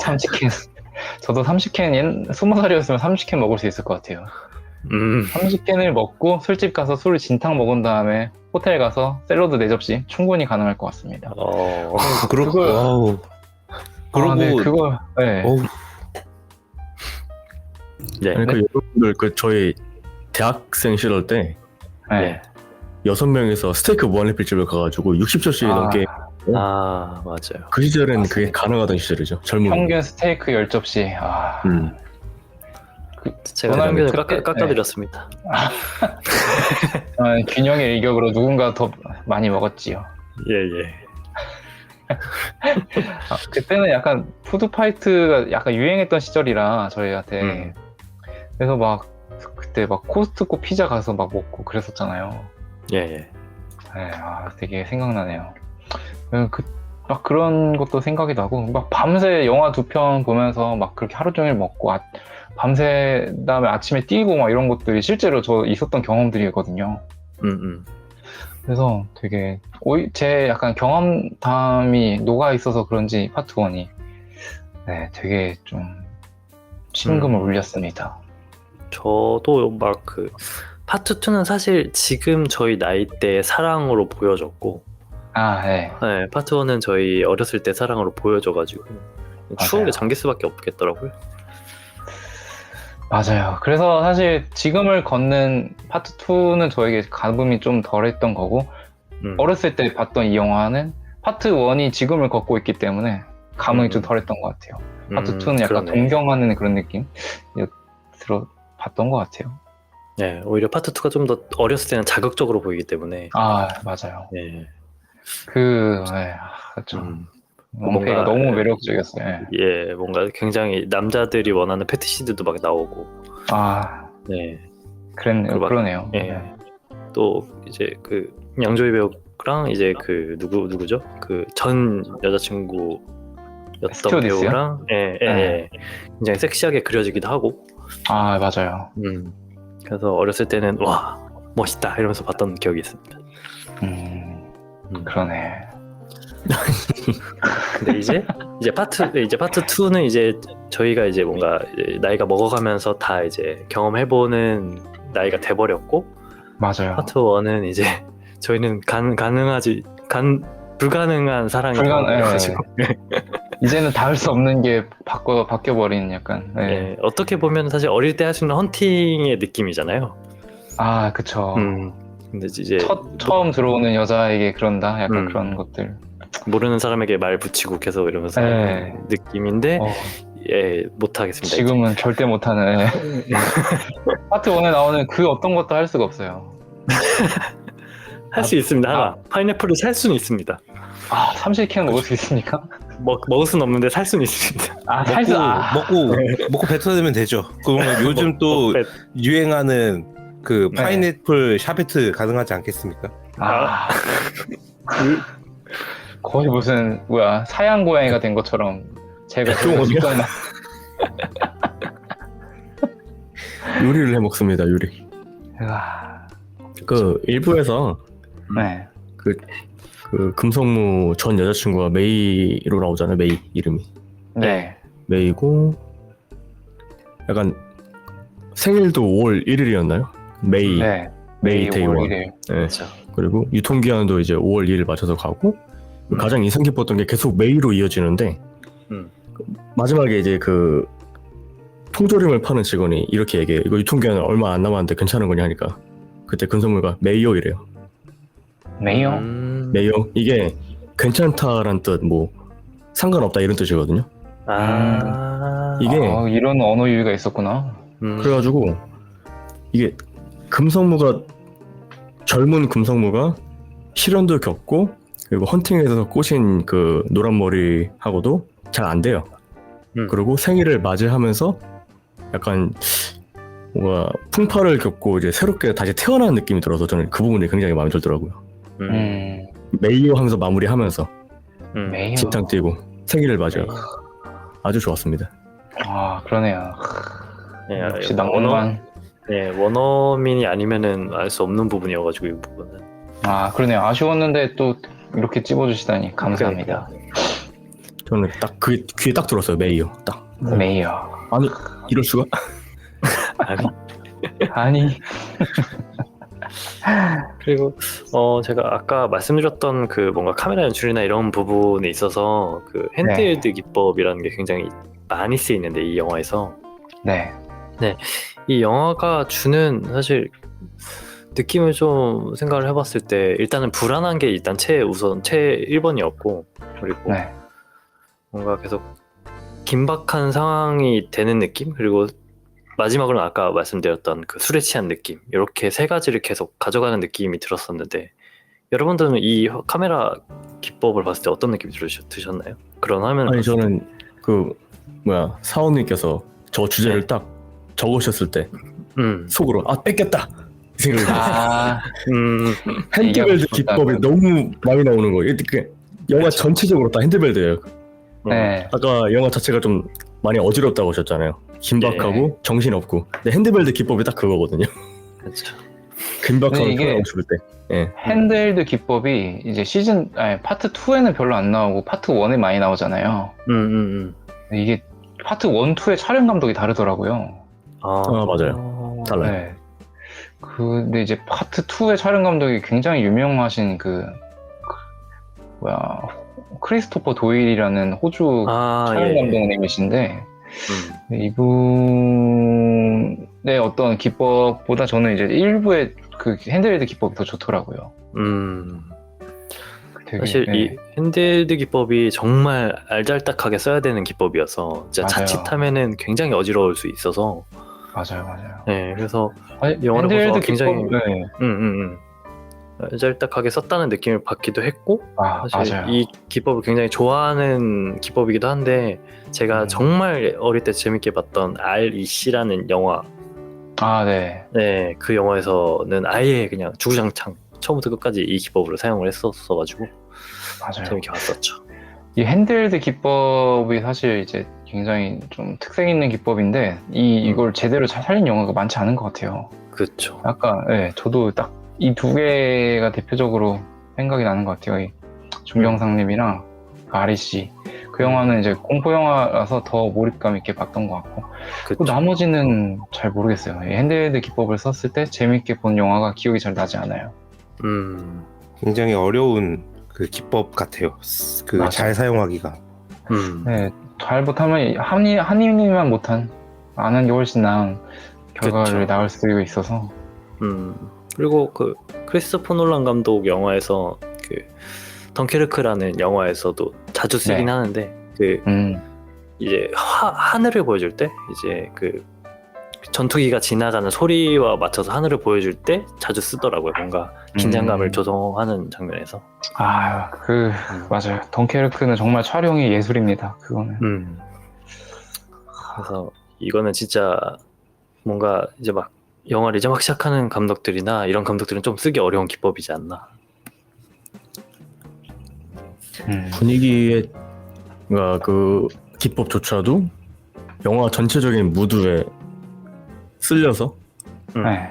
30캔. 저도 30캔 20살이었으면 30캔 먹을 수 있을 것 같아요. 30캔을 먹고 술집 가서 술을 진탕 먹은 다음에 호텔 가서 샐러드 4접시 충분히 가능할 것 같습니다. 그렇고 와우. 그리고 네, 그걸 네. 어우, 네. 아니, 그 여러분들 저희 대학생 시절 때 네. 6명이서 스테이크 무한리필집을 가가지고 60조씩 넘게 맞아요. 그 시절엔 맞습니다. 그게 가능하던 시절이죠. 젊은 평균 스테이크 10접시. 제가 저는 평균을 그때- 깎아드렸습니다. 균형의 일격으로 누군가 더 많이 먹었지요. 예예. 그때는 약간 푸드파이트가 약간 유행했던 시절이라 저희한테 그래서 막 그때 막 코스트코 피자 가서 막 먹고 그랬었잖아요. 예예. 네, 되게 생각나네요. 막 그런 것도 생각이 나고 막 밤새 영화 2편 보면서 막 그렇게 하루 종일 먹고 밤새 다음에 아침에 뛰고 막 이런 것들이 실제로 저 있었던 경험들이거든요. 그래서 되게 제 약간 경험담이 녹아 있어서 그런지 파트 1이 되게 좀 심금을 울렸습니다. 저도 막 그 파트 2는 사실 지금 저희 나이 때 사랑으로 보여졌고, 네. 네, 파트 1은 저희 어렸을 때 사랑으로 보여져가지고 추억에 잠길 수밖에 없겠더라고요. 맞아요. 그래서 사실 지금을 걷는 파트 2는 저에게 감흥이 좀 덜했던 거고 어렸을 때 봤던 이 영화는 파트 1이 지금을 걷고 있기 때문에 감흥이 좀 덜했던 것 같아요. 파트 2는 약간 그러네. 동경하는 그런 느낌 봤던 것 같아요. 네, 오히려 파트 2가 좀 더 어렸을 때는 자극적으로 보이기 때문에. 맞아요. 네. 그렇죠. 뭔가- 뭔가 너무 매력적이었어요. 예, 뭔가 굉장히 남자들이 원하는 패티시드도 막 나오고. 네. 그러네요. 예. 또 이제 그 양조위 배우랑 이제 그 누구죠? 그 전 여자친구였던 스튜어디스요? 배우랑 굉장히 섹시하게 그려지기도 하고. 맞아요. 그래서 어렸을 때는 와 멋있다 이러면서 봤던 기억이 있습니다. 그러네. 근데 이제 파트 2는 이제 저희가 이제 뭔가 이제 나이가 먹어가면서 다 이제 경험해보는 나이가 돼버렸고, 맞아요. 파트 1은 이제 저희는 불가능한 사랑이 돼가지고 이제는 닿을 수 없는 게 바뀌어버린 약간. 예, 어떻게 보면 사실 어릴 때 할 수 있는 헌팅의 느낌이잖아요. 그쵸. 근데 이제 처음 들어오는 여자에게 그런다? 약간 그런 것들. 모르는 사람에게 말 붙이고 계속 이러면서 하는 느낌인데 못하겠습니다. 지금은 절대 못하는. 파트 1에 나오는 그 어떤 것도 할 수가 없어요. 할 수 있습니다. 하나 파인애플을 살 수는 있습니다. 30캔 먹을 수 있습니까? 먹을 수는 없는데 살 수는 있습니다. 먹고 뱉어내면 되죠. 그러면 요즘 또 유행하는 그 파인애플 샤베트 가능하지 않겠습니까? 아, 거의 무슨 뭐야 사양 고양이가 된 것처럼 제가 백종원이요? 직접 요리를 해 먹습니다. 요리. 아, 그 일부에서 네, 그 금성무 전 여자친구가 메이로 나오잖아요. 메이 이름이 네, 메이고 약간 생일도 5월 1일이었나요? 메이 네, 메이 데이원. 5월 1일. 네. 그렇죠. 그리고 유통기한도 이제 5월 2일 맞춰서 가고 가장 인상 깊었던 게 계속 메이로 이어지는데 음. 마지막에 이제 그 통조림을 파는 직원이 이렇게 얘기해. 이거 유통기한 얼마 안 남았는데 괜찮은 거냐 하니까 그때 금성무가 메이요 이래요. 메이요? 메이요 이게 괜찮다란 뜻 뭐 상관없다 이런 뜻이거든요. 이게 이런 언어 유희가 있었구나. 그래가지고 이게 금성무가 젊은 금성무가 시련도 겪고 그리고 헌팅에서 꼬신 그 노란 머리하고도 잘 안 돼요. 그리고 생일을 맞이하면서 약간 뭔가 풍파를 겪고 이제 새롭게 다시 태어나는 느낌이 들어서 저는 그 부분이 굉장히 마음에 들더라고요. 메이오 하면서 마무리하면서 메이요. 진탕 뛰고 생일을 맞이하고 아주 좋았습니다. 아, 그러네요. 네, 역시 낭만. 네, 원어민이 아니면은 알 수 없는 부분이어가지고 이 부분은. 아, 그러네요. 아쉬웠는데 또 이렇게 찝어주시다니 감사합니다. 저는 딱 그 귀에 딱 들었어요. 메이오 딱. 메이요. 아니 이럴 수가? 아니. 아니, 그리고 제가 아까 말씀드렸던 그 뭔가 카메라 연출이나 이런 부분에 있어서 그 핸드헬드 기법이라는 게 굉장히 많이 쓰이는데 이 영화에서 네, 이 영화가 주는 사실 느낌을 좀 생각을 해봤을 때 일단은 불안한 게 일단 우선 최 1번이었고 그리고 네, 뭔가 계속 긴박한 상황이 되는 느낌 그리고 마지막으로는 아까 말씀드렸던 그 술에 취한 느낌 이렇게 세 가지를 계속 가져가는 느낌이 들었었는데 여러분들은 이 카메라 기법을 봤을 때 어떤 느낌이 드셨나요? 그런 화면을 아니 봤을 때. 저는 그 뭐야 사원님께서 저 주제를 네. 딱 적으셨을 때 속으로 아 뺏겼다 이 생각이 들었어요. 아, 핸드벨드 얘기하고 싶었다. 기법이 너무 많이 나오는 거예요. 그 영화 전체적으로 다 핸드벨드예요. 네, 아까 영화 자체가 좀 많이 어지럽다고 하셨잖아요. 긴박하고 정신없고. 근데 핸드벨드 기법이 딱 그거거든요. 그렇죠. 긴박하고 근데 이게 편하고 싶을 때. 예. 핸드헬드 기법이 이제 파트 2에는 별로 안 나오고 파트 1에 많이 나오잖아요. 근데 이게 파트 1, 2의 촬영 감독이 다르더라고요. 맞아요. 달라요. 네. 근데 이제 파트 2의 촬영 감독이 굉장히 유명하신 크리스토퍼 도일이라는 호주 촬영 감독님이신데 이분의 어떤 기법보다 저는 이제 일부의 그 핸드헬드 기법이 더 좋더라고요. 되게, 사실 네. 이 핸드헬드 기법이 정말 알잘딱하게 써야 되는 기법이어서 진짜 맞아요. 자칫하면은 굉장히 어지러울 수 있어서 맞아요. 네 그래서 아니, 영화를 핸드헬드 보면서 굉장히 기법, 네. 알잘딱하게 썼다는 느낌을 받기도 했고 사실 맞아요. 이 기법을 굉장히 좋아하는 기법이기도 한데 제가 정말 어릴 때 재밌게 봤던 REC라는 영화 네. 그 영화에서는 아예 그냥 주구장창 처음부터 끝까지 이 기법으로 사용을 했었어가지고 맞아요. 재밌게 봤었죠. 이 핸드헬드 기법이 사실 이제 굉장히 좀 특색 있는 기법인데 이걸 제대로 잘 살린 영화가 많지 않은 것 같아요. 그렇죠. 아까 저도 딱 이 두 개가 대표적으로 생각이 나는 것 같아요. 이 중경상님이랑 REC. 그 영화는 이제 공포 영화라서 더 몰입감 있게 봤던 것 같고 또 나머지는 잘 모르겠어요. 이 핸드헬드 기법을 썼을 때 재밌게 본 영화가 기억이 잘 나지 않아요. 굉장히 어려운 그 기법 같아요. 그 잘 사용하기가. 네, 잘 못하면 한이만 못한 안 한 게 훨씬 나은 결과를 낳을 수 있어서. 그리고 그 크리스토퍼 놀란 감독 영화에서 그 덩케르크라는 영화에서도 자주 쓰긴 하는데 그 이제 하늘을 보여줄 때 이제 그 전투기가 지나가는 소리와 맞춰서 하늘을 보여줄 때 자주 쓰더라고요. 뭔가 긴장감을 조성하는 장면에서. 맞아요. 덩케르크는 정말 촬영이 예술입니다. 그거는. 그래서 이거는 진짜 뭔가 이제 막 영화를 이제 막 시작하는 감독들이나 이런 감독들은 좀 쓰기 어려운 기법이지 않나 분위기의 그 기법조차도 영화 전체적인 무드에 쓸려서 네.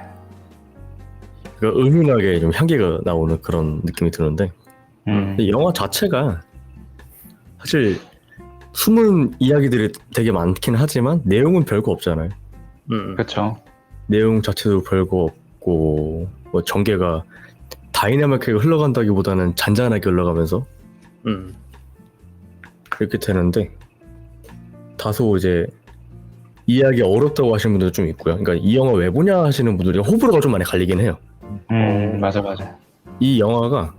그 은은하게 좀 향기가 나오는 그런 느낌이 드는데 근데 영화 자체가 사실 숨은 이야기들이 되게 많긴 하지만 내용은 별거 없잖아요. 그렇죠. 내용 자체도 별거 없고 뭐 전개가 다이나믹하게 흘러간다기보다는 잔잔하게 흘러가면서 그렇게 되는데 다소 이제 이해하기 어렵다고 하시는 분들도 좀 있고요. 그러니까 이 영화 왜 보냐 하시는 분들이 호불호가 좀 많이 갈리긴 해요. 맞아. 이 영화가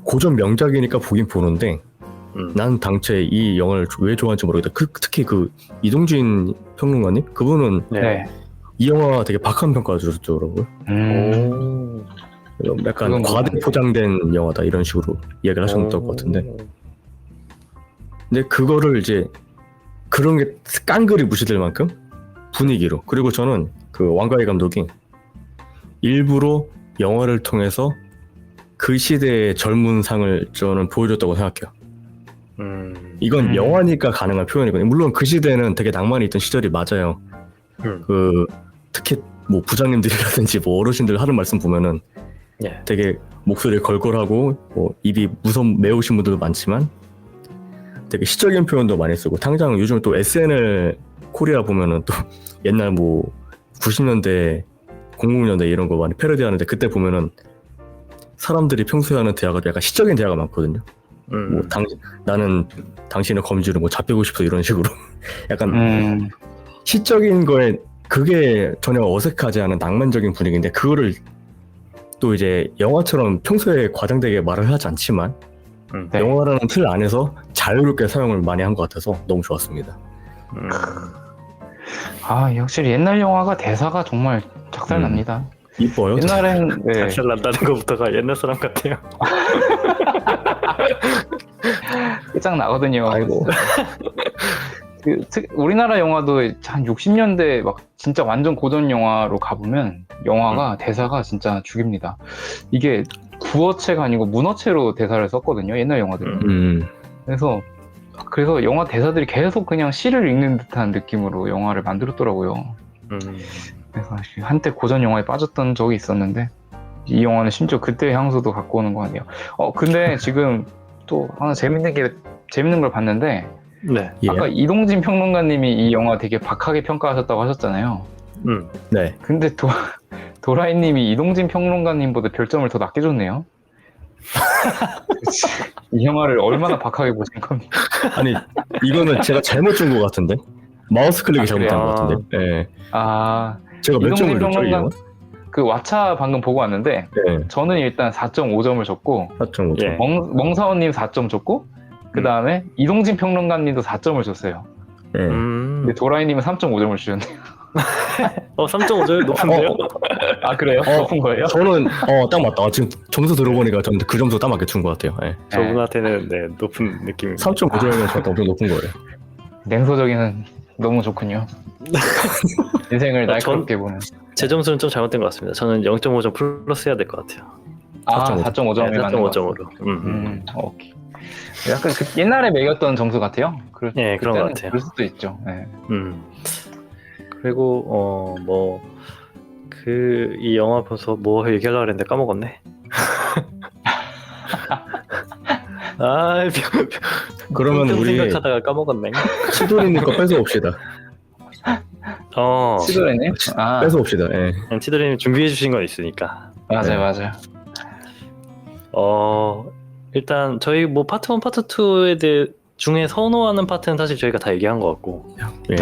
고전 명작이니까 보긴 보는데 난 당최 이 영화를 왜 좋아하는지 모르겠다. 특히 그 이동진 평론가님? 그분은 네. 이 영화가 되게 박한 평가를 주셨더라고요. 약간 그건 과대 뭐- 포장된 영화다 이런 식으로 이야기를 하셨던 것 같은데 근데 그거를 이제 그런 게 깡그리 무시될 만큼 분위기로 그리고 저는 그 왕가희 감독이 일부러 영화를 통해서 그 시대의 젊은 상을 저는 보여줬다고 생각해요. 이건 영화니까 가능한 표현이거든요. 물론 그 시대는 되게 낭만이 있던 시절이 맞아요. 그 특히 뭐 부장님들이라든지 뭐 어르신들 하는 말씀 보면은 되게 목소리 걸걸하고 뭐 입이 매우신 분들도 많지만 되게 시적인 표현도 많이 쓰고 당장 요즘 또 SNL 코리아 보면은 또 옛날 뭐 90년대 00년대 이런 거 많이 패러디하는데 그때 보면은 사람들이 평소에 하는 대화가 약간 시적인 대화가 많거든요. 뭐 나는 당신의 검지로 뭐 잡히고 싶어 이런 식으로 약간 시적인 거에 그게 전혀 어색하지 않은 낭만적인 분위기인데 그거를 또 이제 영화처럼 평소에 과장되게 말을 하지 않지만 네. 영화라는 틀 안에서 자유롭게 사용을 많이 한 것 같아서 너무 좋았습니다. 확실히 옛날 영화가 대사가 정말 작살납니다. 이뻐요. 옛날엔 네. 작살 난다는 것부터가 옛날 사람 같아요. 끝장 나거든요. 아이고. 우리나라 영화도 한 60년대 막 진짜 완전 고전 영화로 가보면 영화가 대사가 진짜 죽입니다. 이게 구어체가 아니고 문어체로 대사를 썼거든요. 옛날 영화들은. 그래서 영화 대사들이 계속 그냥 시를 읽는 듯한 느낌으로 영화를 만들었더라고요. 그래서 한때 고전 영화에 빠졌던 적이 있었는데 이 영화는 심지어 그때의 향수도 갖고 오는 것 같네요. 근데 지금 또 하나 재밌는 걸 봤는데 네. 아까 이동진 평론가님이 이 영화 되게 박하게 평가하셨다고 하셨잖아요. 네. 근데 도라이님이 이동진 평론가님보다 별점을 더 낮게 줬네요. 이 영화를 얼마나 박하게 보신 겁니까? 아니 이거는 제가 잘못 준 것 같은데 마우스 클릭이 잘못된 것 같은데. 네. 제가 몇 점을 줬죠 이 영화? 그 왓챠 방금 보고 왔는데 네. 저는 일단 4.5점을 줬고 4.5점. 예. 멍사원님 4점 줬고 그 다음에 이동진 평론가님도 4점을 줬어요. 네. 근데 도라이님은 3.5점을 주셨네요. 3.5점 높은데요? 아 그래요? 높은 거예요? 저는 딱 맞다. 지금 점수 들어보니까 저는 그 점수 딱 맞게 준 것 같아요. 네. 저분한테는 네, 높은 느낌입니다. 3.5점이면 저한테 엄청 높은 거예요. 냉소적인 너무 좋군요. 인생을 날카롭게 보는. 제 점수는 좀 잘못된 것 같습니다. 저는 0.5점 플러스 해야 될 것 같아요. 4.5점이 네, 맞는 것 같아요. 4.5점으로. 오케이. 약간 옛날에 매겼던 점수 같아요. 예, 그런 것 그때는 같아요. 그럴 수도 있죠. 네. 그리고 이 영화 보면서 뭐 얘기하려고 했는데 까먹었네. 그러면 우리 생각하다가 까먹었네. 치도리님 거 뺏어 봅시다. 시도했네요? 뺏어 봅시다. 예. 치드리님 준비해 주신 거 있으니까. 맞아요. 일단 저희 뭐 파트 1, 파트 2에 대해 중에 선호하는 파트는 사실 저희가 다 얘기한 것 같고. 예.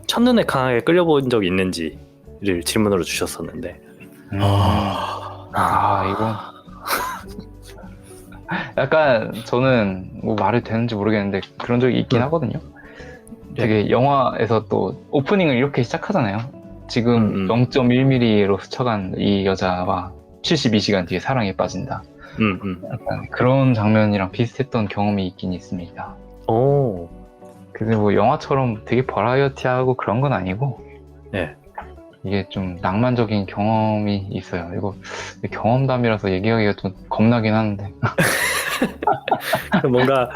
첫눈에 강하게 끌려본 적이 있는지를 질문으로 주셨었는데. 이거 약간 저는 뭐 말이 되는지 모르겠는데 그런 적이 있긴 하거든요. 되게 영화에서 또 오프닝을 이렇게 시작하잖아요. 지금 0.1mm로 스쳐간 이 여자와 72시간 뒤에 사랑에 빠진다. 약간 그런 장면이랑 비슷했던 경험이 있긴 있습니다. 근데 뭐 영화처럼 되게 버라이어티하고 그런 건 아니고 네. 이게 좀 낭만적인 경험이 있어요. 이거 경험담이라서 얘기하기가 좀 겁나긴 하는데 뭔가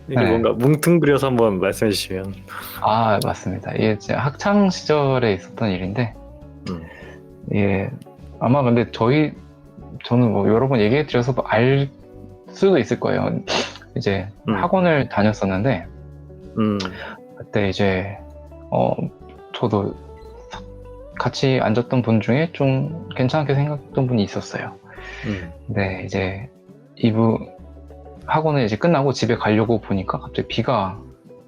이게 네. 뭔가 뭉뚱그려서 한번 말씀해 주시면. 아, 맞습니다. 이게 제 학창 시절에 있었던 일인데, 음. 예, 아마 근데 저는 뭐 여러 번 얘기해 드려서 알 수도 있을 거예요. 이제 학원을 다녔었는데, 그때 이제, 저도 같이 앉았던 분 중에 좀 괜찮게 생각했던 분이 있었어요. 근데 이제 학원을 이제 끝나고 집에 가려고 보니까 갑자기 비가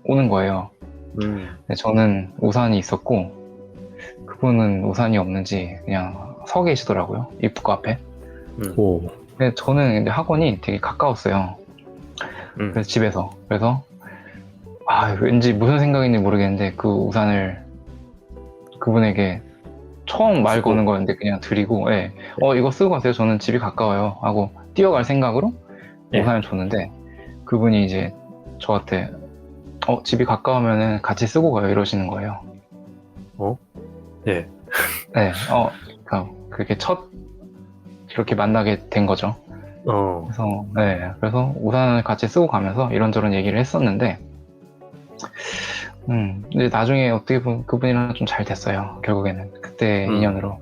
오는 거예요. 근데 저는 우산이 있었고, 그분은 우산이 없는지 그냥 서 계시더라고요. 입구 앞에. 오. 근데 저는 근데 학원이 되게 가까웠어요. 그래서 집에서. 그래서, 왠지 무슨 생각인지 모르겠는데 그 우산을 그분에게 처음 말 거는 거였는데 그냥 드리고, 예. 이거 쓰고 가세요. 저는 집이 가까워요. 하고 뛰어갈 생각으로 예. 우산을 줬는데 그분이 이제 저한테 집이 가까우면은 같이 쓰고 가요. 이러시는 거예요. 예. 네. 그게 이렇게 만나게 된 거죠. 그래서, 네. 그래서 우산을 같이 쓰고 가면서 이런저런 얘기를 했었는데, 이제 나중에 어떻게 보면 그분이랑 좀 잘 됐어요. 결국에는. 그때 인연으로.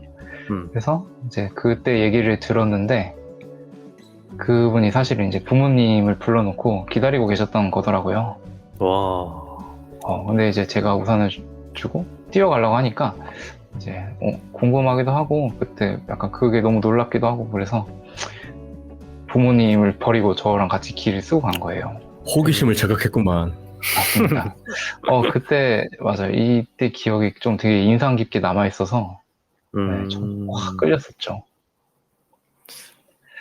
그래서 이제 그때 얘기를 들었는데, 그분이 사실은 이제 부모님을 불러놓고 기다리고 계셨던 거더라고요. 와. 근데 이제 제가 우산을 주고 뛰어가려고 하니까, 이제 궁금하기도 하고 그때 약간 그게 너무 놀랍기도 하고 그래서 부모님을 버리고 저랑 같이 길을 쓰고 간 거예요. 호기심을 자극했구만. 맞습니다. 그때 맞아요. 이때 기억이 좀 되게 인상 깊게 남아 있어서 좀 확 끌렸었죠.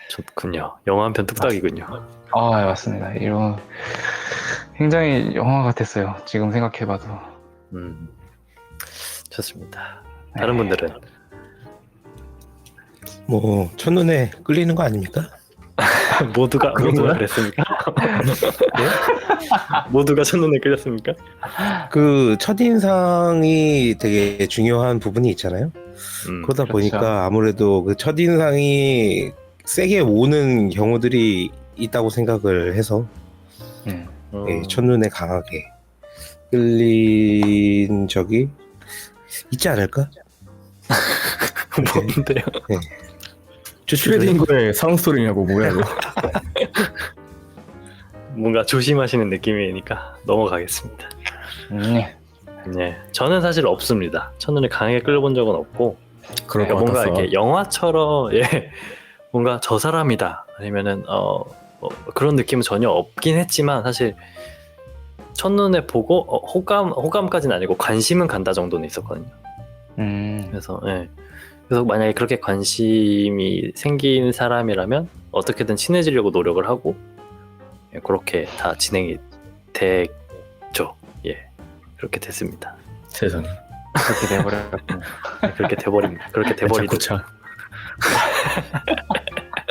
좋군요. 영화 한 편 뚝딱이군요. 맞습니다. 이런 굉장히 영화 같았어요. 지금 생각해봐도. 좋습니다. 다른 분들은 뭐 첫눈에 끌리는 거 아닙니까? 모두가 거야? 그랬습니까? 예? 모두가 첫눈에 끌렸습니까? 그 첫인상이 되게 중요한 부분이 있잖아요. 그러다 그렇죠. 보니까 아무래도 그 첫인상이 세게 오는 경우들이 있다고 생각을 해서 첫눈에 강하게 끌린 적이 있지 않을까? 뭔데요? 슈레딩거의 사랑 스토리냐고 뭐야 이거. 뭔가 조심하시는 느낌이니까 넘어가겠습니다. 네. 네, 저는 사실 없습니다. 첫눈에 강하게 끌려본 적은 없고, 그럴 것 뭔가 같았어. 이렇게 영화처럼 뭔가 저 사람이다 아니면은 그런 느낌은 전혀 없긴 했지만 사실 첫눈에 보고 호감까지는 아니고 관심은 간다 정도는 있었거든요. 그래서 그래서 만약에 그렇게 관심이 생긴 사람이라면 어떻게든 친해지려고 노력을 하고 그렇게 다 진행이 됐죠. 그렇게 됐습니다. 세상에. 그렇게 돼버렸군요. 그렇게 돼버립니다. 그렇게 돼버리죠. 차.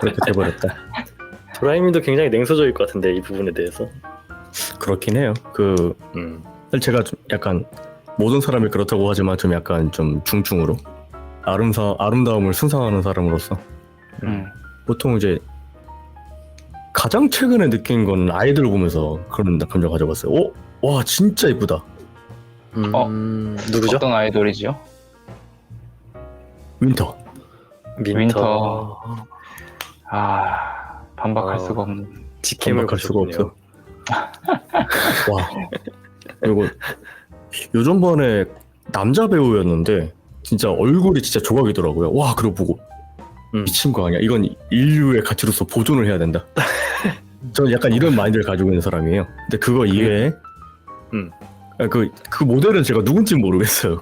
그렇게 돼버렸다. 도라이님도 굉장히 냉소적일 것 같은데 이 부분에 대해서. 그렇긴 해요. 사실 제가 좀 약간 모든 사람이 그렇다고 하지만 좀 약간 좀 중증으로 아름다움을 숭상하는 사람으로서 보통 이제 가장 최근에 느낀 건 아이들 보면서 그런 감정 가져봤어요. 와 진짜 이쁘다. 누구죠? 어떤 아이돌이지요? 윈터. 윈터. 반박할 수가 없는. 직캠을 반박할 수가 보셨군요. 없어. 와. 그리고 요전번에 남자 배우였는데 진짜 얼굴이 진짜 조각이더라고요. 와, 그거 보고 미친 거 아니야? 이건 인류의 가치로서 보존을 해야 된다. 저는 약간 이런 마인드를 가지고 있는 사람이에요. 근데 그거 이외에 그 모델은 제가 누군지 모르겠어요.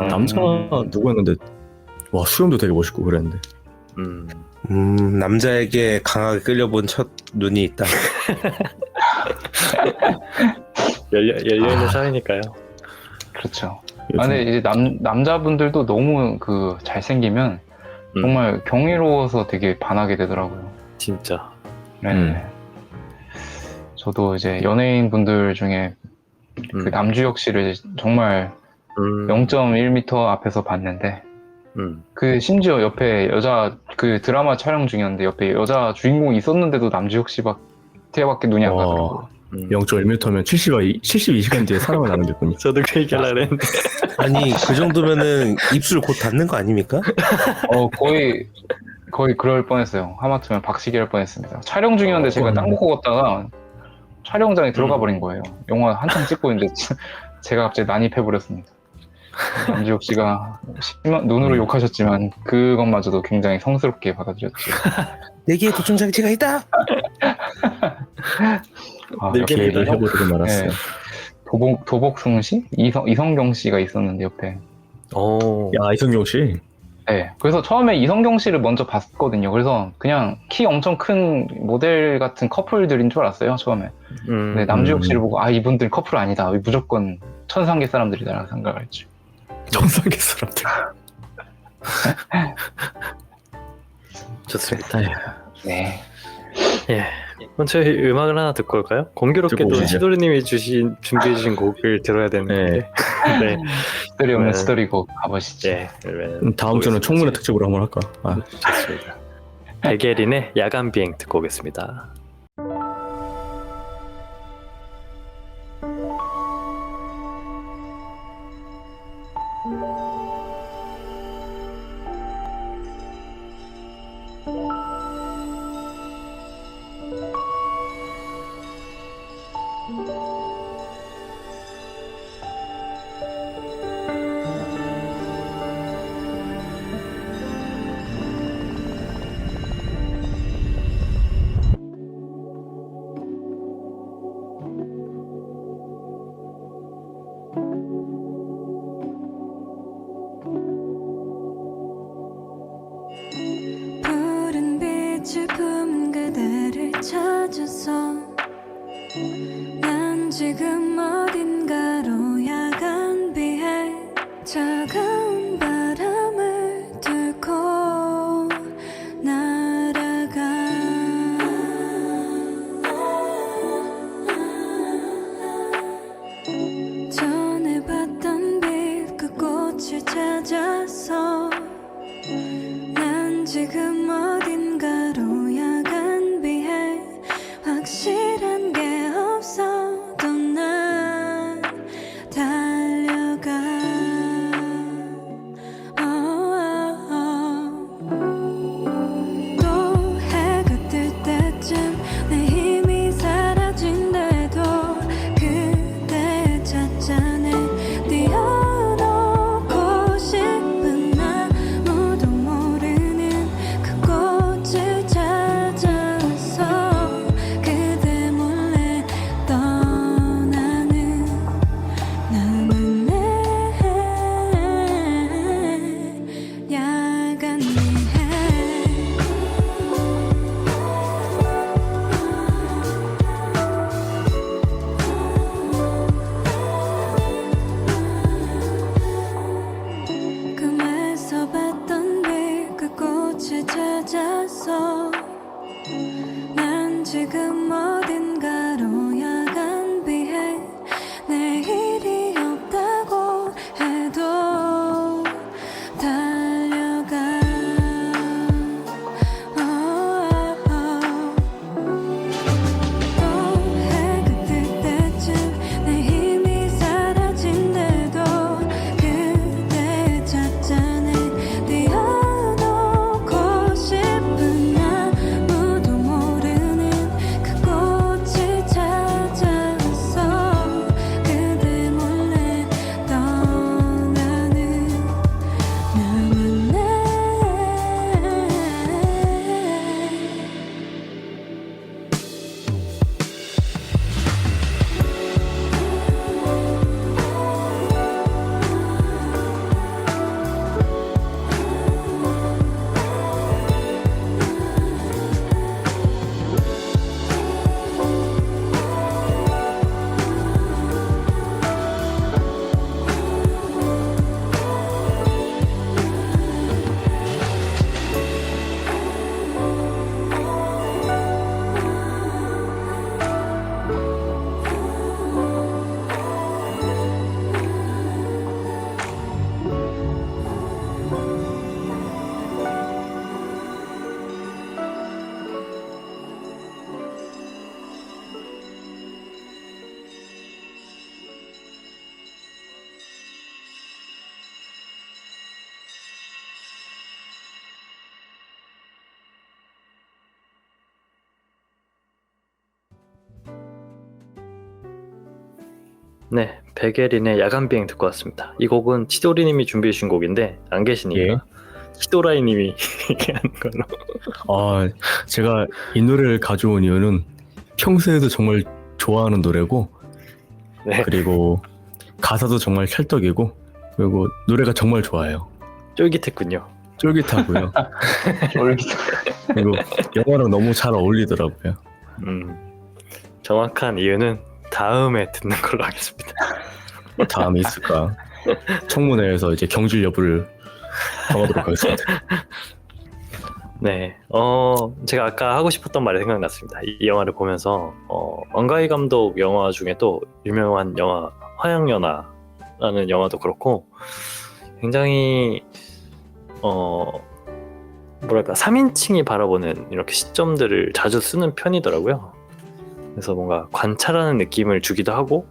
남자 누구였는데 와 수염도 되게 멋있고 그랬는데. 남자에게 강하게 끌려본 첫 눈이 있다. 열려있는 사회니까요. 그렇죠. 근데 이제 남자분들도 너무 잘생기면 정말 경이로워서 되게 반하게 되더라고요. 진짜. 네. 저도 이제 연예인 분들 중에 그 남주혁 씨를 정말 0.1m 앞에서 봤는데 그 심지어 옆에 여자 그 드라마 촬영 중이었는데 옆에 여자 주인공이 있었는데도 남주혁 씨밖에 뒤에밖에 눈이 안 와. 가더라고요. 0.1m면 72시간 뒤에 사람을 나는데군요. 저도 그 얘기를 하려는데. 아니 그 정도면은 입술 곧 닿는 거 아닙니까? 거의 그럴 뻔했어요. 하마터면 박치기 할 뻔했습니다. 촬영 중이었는데 제가 땅 먹고 걷다가 촬영장에 들어가 버린 거예요. 영화 한창 찍고 있는데 제가 갑자기 난입해버렸습니다. 남지욱 씨가 눈으로 욕하셨지만 그것마저도 굉장히 성스럽게 받아들였죠. 내게 도청 장치가 있다. 아, 네, 역시 기회를 해보려고 말았어요. 네. 도복숭 씨? 이성경 씨가 있었는데 옆에. 오. 야, 이성경 씨. 네. 그래서 처음에 이성경 씨를 먼저 봤거든요. 그래서 그냥 키 엄청 큰 모델 같은 커플들인 줄 알았어요, 처음에. 근데 남주혁 씨를 보고 아, 이분들 커플 아니다. 무조건 천상계 사람들이다라고 생각을 했죠. 정상계 사람들. 좋습니다. 네. 예. 그럼 저희 음악을 하나 듣고 올까요? 공교롭게도 듣고 오시죠. 시도리님이 준비해주신 곡을 들어야 되는데. 네. 스토리 없는 네. 스토리곡 가보시죠. 예. 그러면 다음 주는 청문회 특집으로 한번 할까? 아, 좋습니다. 백예린의 야간 비행 듣고 오겠습니다. 푸른 빛을 품은 그대를 찾아서 난 지금 어딘가로 야간 비해 차가운 바람을 뚫고 날아가 전에 봤던 빛 그 꽃을 찾아서 난 지금 어딘가로 야간 비해 확실한 게 없어도 난 달려가 또 해가 뜰 때쯤 내 힘이 사라진대도 그대의 찻잔에 띄워놓고 싶은 아무도 모르는 그 꽃을 찾아서 그대 몰래 떠나는 나만의 야간 비행 꿈에서 봤던 빛 그 꽃을 찾아서 난 지금 어딘가로 야간 비해 내일이 없다고 해도 달려가 또 해가 뜰 때쯤 내 힘이 사라진대도 그대의 찻잔에 띄워놓고 싶은 아무도 모르는 그 꽃을 네, 베게린의 야간 비행 듣고 왔습니다. 이 곡은 치도리님이 준비해 주신 곡인데 안 계시니까 예. 치도라이님이 얘기하는 걸로. 아, 제가 이 노래를 가져온 이유는 평소에도 정말 좋아하는 노래고, 네, 그리고 가사도 정말 찰떡이고, 그리고 노래가 정말 좋아요. 쫄깃했군요. 쫄깃하고요. 쫄깃. 그리고 영화랑 너무 잘 어울리더라고요. 정확한 이유는 다음에 듣는 걸로 하겠습니다. 다음에 있을까? 청문회에서 이제 경질 여부를 정하도록 하겠습니다. 네, 제가 아까 하고 싶었던 말이 생각났습니다. 이 영화를 보면서 왕가희 감독 영화 중에 또 유명한 영화 화양연화라는 영화도 그렇고 굉장히 뭐랄까 3인칭이 바라보는 이렇게 시점들을 자주 쓰는 편이더라고요. 그래서 뭔가 관찰하는 느낌을 주기도 하고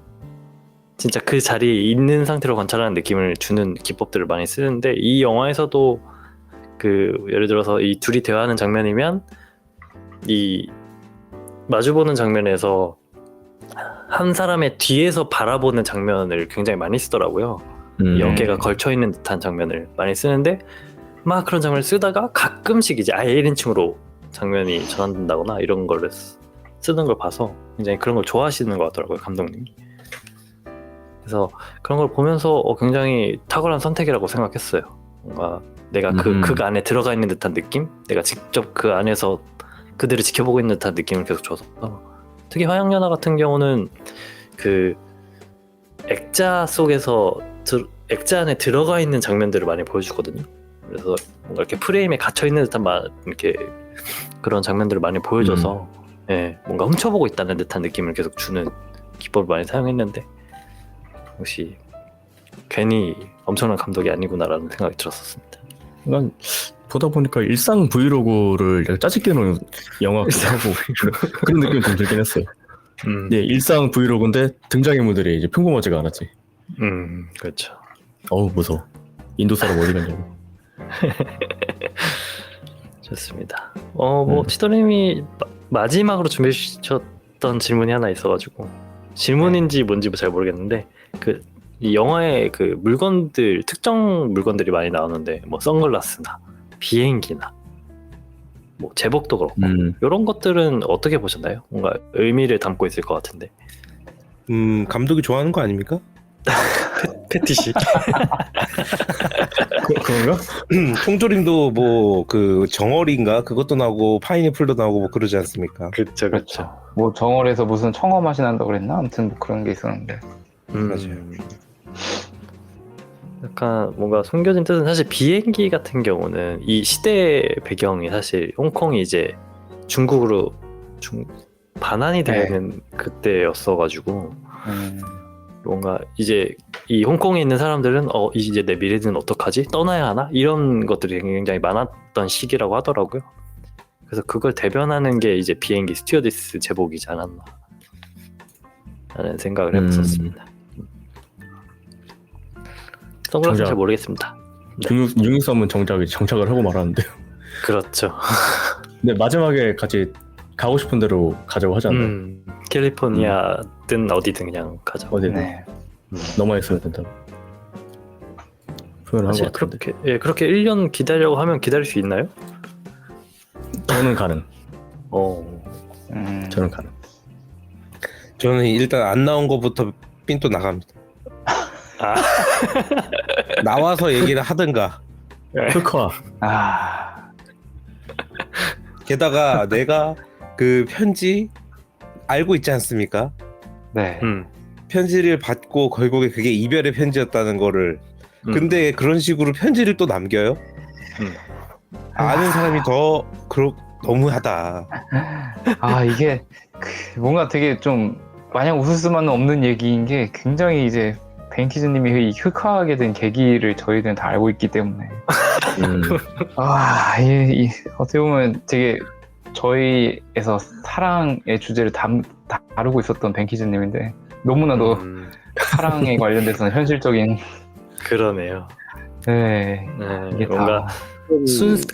진짜 그 자리에 있는 상태로 관찰하는 느낌을 주는 기법들을 많이 쓰는데 이 영화에서도 그 예를 들어서 이 둘이 대화하는 장면이면 이 마주보는 장면에서 한 사람의 뒤에서 바라보는 장면을 굉장히 많이 쓰더라고요. 이 어깨가 걸쳐있는 듯한 장면을 많이 쓰는데 막 그런 장면을 쓰다가 가끔씩 이제 아예 1인칭으로 장면이 전환된다거나 이런 거를 쓰는 걸 봐서 굉장히 그런 걸 좋아하시는 것 같더라고요, 감독님이. 그래서 그런 걸 보면서 굉장히 탁월한 선택이라고 생각했어요. 뭔가 내가 그 안에 들어가 있는 듯한 느낌? 내가 직접 그 안에서 그들을 지켜보고 있는 듯한 느낌을 계속 줘서 특히 화양연화 같은 경우는 그 액자 속에서 액자 안에 들어가 있는 장면들을 많이 보여주거든요. 그래서 뭔가 이렇게 프레임에 갇혀 있는 듯한 이렇게 그런 장면들을 많이 보여줘서 예, 뭔가 훔쳐보고 있다는 듯한 느낌을 계속 주는 기법을 많이 사용했는데 역시 괜히 엄청난 감독이 아니구나라는 생각이 들었었습니다. 난 보다 보니까 일상 브이로그를 약간 짜집게 놓은 영화 같기도 하고 그런 느낌이 좀 들긴 했어요. 네, 일상 브이로그인데 등장인물들이 이제 평범하지가 않았지. 그렇죠. 어우 무서워. 인도 사람 어디 갔냐고. 좋습니다. 뭐 치도님이 마지막으로 준비해 주셨던 질문이 하나 있어가지고 질문인지 뭔지 잘 모르겠는데 이 영화에 그 물건들 특정 물건들이 많이 나오는데 뭐 선글라스나 비행기나 뭐 제복도 그렇고 이런 것들은 어떻게 보셨나요? 뭔가 의미를 담고 있을 것 같은데. 감독이 좋아하는 거 아닙니까? 패티시. 그런가? 통조림도 뭐 그 정어리인가 그것도 나오고 파인애플도 나오고 뭐 그러지 않습니까? 그렇죠, 그렇죠. 뭐 정월에서 무슨 청어 맛이 난다고 그랬나? 아무튼 뭐 그런 게 있었는데. 맞아요. 약간 뭔가 숨겨진 뜻은 사실 비행기 같은 경우는 이 시대 배경이 사실 홍콩이 이제 중국으로 반환이 되는 그때였어가지고 뭔가 이제 이 홍콩에 있는 사람들은 이제 내 미래는 어떡하지? 떠나야 하나? 이런 것들이 굉장히 많았던 시기라고 하더라고요. 그래서 그걸 대변하는 게 이제 비행기 스튜어디스 제복이지 않았나 라는 생각을 해봤었습니다. 선글라스는 잘 모르겠습니다. 네. 융익섬은 정착을 하고 말았는데요. 그렇죠. 근데 마지막에 같이 가고 싶은 대로 가자고 하지 않나요? 캘리포니아든 어디든 그냥 가자. 어디든 네. 너만 있으면 된다고 표현한 사실 것 같은데. 그렇게 1년 기다리려고 하면 기다릴 수 있나요? 저는 가능. 저는 가능. 저는 일단 안 나온 거부터 삔또 나갑니다. 아. 나와서 얘기를 하든가. 흑화. 게다가 내가 그 편지 알고 있지 않습니까? 네. 편지를 받고 결국에 그게 이별의 편지였다는 거를 근데 그런 식으로 편지를 또 남겨요? 아는 사람이 더 너무하다. 이게 뭔가 되게 좀 마냥 웃을 수만은 없는 얘기인 게 굉장히 이제 벤키즈님이 흑화하게 된 계기를 저희들은 다 알고 있기 때문에 어떻게 보면 되게 저희에서 사랑의 주제를 다루고 있었던 벤키즈님인데 너무나도 사랑에 관련돼서는 현실적인 그러네요. 네, 이게 뭔가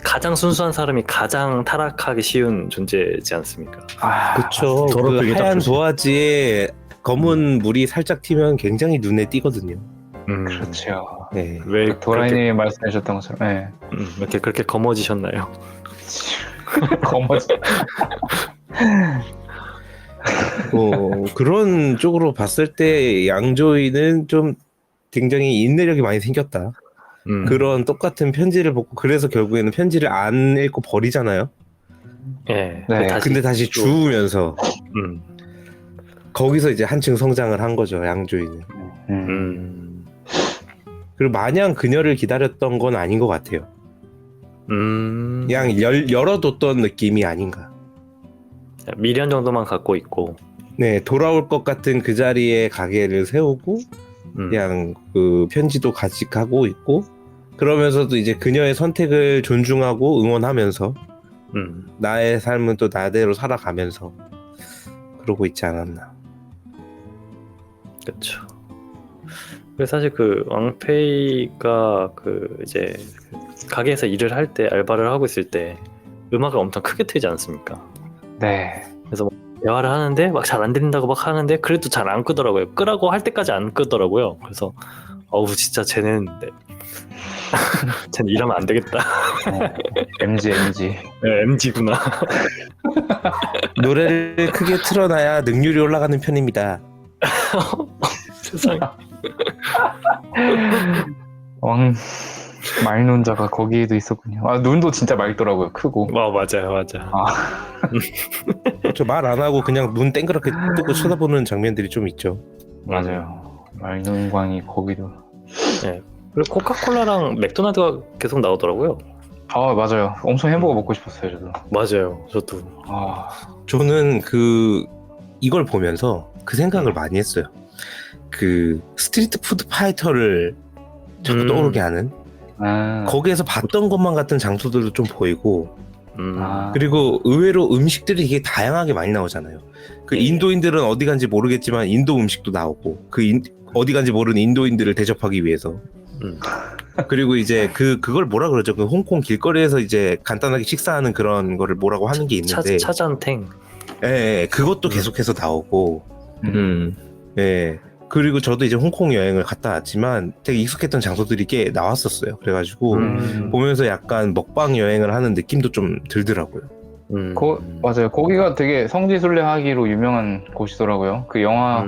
가장 순수한 사람이 가장 타락하기 쉬운 존재지 않습니까? 그쵸. 그 더럽게 하얀 딱 도화지에 검은 물이 살짝 튀면 굉장히 눈에 띄거든요. 그렇죠. 네. 왜 그렇게, 도라이님 말씀해주셨던 것처럼, 네. 이렇게 그렇게 검어지셨나요? 검어지. 그런 쪽으로 봤을 때 양조위는 좀 굉장히 인내력이 많이 생겼다. 그런 똑같은 편지를 받고 그래서 결국에는 편지를 안 읽고 버리잖아요. 예. 네. 근데 다시 주우면서 음. 거기서 이제 한층 성장을 한 거죠, 양조위는. 그리고 마냥 그녀를 기다렸던 건 아닌 것 같아요. 그냥 열어뒀던 느낌이 아닌가. 미련 정도만 갖고 있고. 네, 돌아올 것 같은 그 자리에 가게를 세우고 그냥 그 편지도 간직하고 있고 그러면서도 이제 그녀의 선택을 존중하고 응원하면서 나의 삶은 또 나대로 살아가면서 그러고 있지 않았나. 그렇죠. 그래서 사실 그 왕페이가 그 이제 가게에서 일을 할 때 알바를 하고 있을 때 음악을 엄청 크게 틀지 않습니까? 네. 그래서 대화를 하는데 막 잘 안 들린다고 막 하는데 그래도 잘 안 끄더라고요. 끄라고 할 때까지 안 끄더라고요. 그래서 어우 진짜 쟤는 쟤는 일하면 안 되겠다. MG. 네, MG구나. 노래를 크게 틀어놔야 능률이 올라가는 편입니다. 세상에. 말눈자가 거기에도 있었군요. 아, 눈도 진짜 맑더라고요. 크고. 맞아요. 저 말 안 하고 그냥 눈 땡그랗게 뜨고 쳐다보는 장면들이 좀 있죠. 맞아요. 말눈광이 거기도. 네. 그리고 코카콜라랑 맥도날드가 계속 나오더라고요. 아, 맞아요. 엄청 햄버거 먹고 싶었어요, 저도. 맞아요. 저도. 아, 저는 이걸 보면서 그 생각을 많이 했어요. 그 스트리트 푸드 파이터를 자꾸 떠오르게 하는 거기에서 봤던 것만 같은 장소들도 좀 보이고 그리고 의외로 음식들이 되게 다양하게 많이 나오잖아요. 그 인도인들은 어디 간지 모르겠지만 인도 음식도 나오고 어디 간지 모르는 인도인들을 대접하기 위해서 그리고 이제 그걸 뭐라 그러죠? 그 홍콩 길거리에서 이제 간단하게 식사하는 그런 거를 뭐라고 하는 게 있는데 차잔탱. 예, 그것도 계속해서 나오고 예. 그리고 저도 이제 홍콩 여행을 갔다 왔지만 되게 익숙했던 장소들이 꽤 나왔었어요. 그래가지고 보면서 약간 먹방 여행을 하는 느낌도 좀 들더라고요. 맞아요. 거기가 되게 성지순례하기로 유명한 곳이더라고요. 그 영화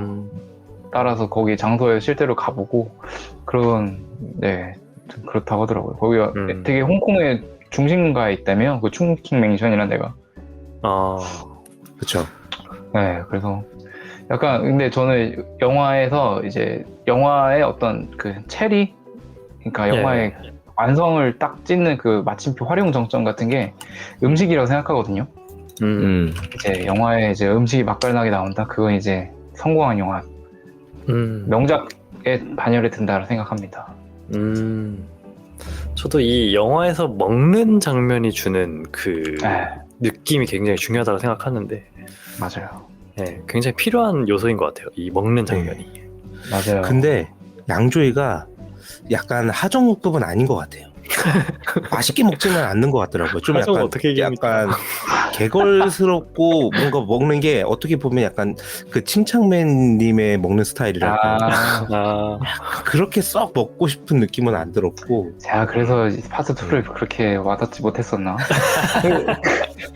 따라서 거기 장소에 실제로 가보고 좀 그렇다고 하더라고요. 거기가 되게 홍콩의 중심가에 있다며, 그 충킹 맹션이라는 데가. 그렇죠. 네, 그래서 약간 근데 저는 영화에서 이제 영화의 어떤 그 체리, 그러니까 영화의 완성을 딱 찍는 그 마침표 활용 정점 같은 게 음식이라고 생각하거든요. 이제 영화에 이제 음식이 맛깔나게 나온다. 그건 이제 성공한 영화, 명작에 반열에 든다고 생각합니다. 저도 이 영화에서 먹는 장면이 주는 그 느낌이 굉장히 중요하다고 생각하는데 맞아요. 네, 굉장히 필요한 요소인 것 같아요. 이 먹는 장면이. 맞아요. 근데 양조위가 약간 하정우급은 아닌 것 같아요. 맛있게 먹지는 않는 것 같더라고요. 좀 하정우 어떻게 얘기합니까? 약간 개걸스럽고 뭔가 먹는 게 어떻게 보면 약간 그 침착맨님의 먹는 스타일이랄까. 그렇게 썩 먹고 싶은 느낌은 안 들었고. 제가 그래서 파트 2를 그렇게 와닿지 못했었나?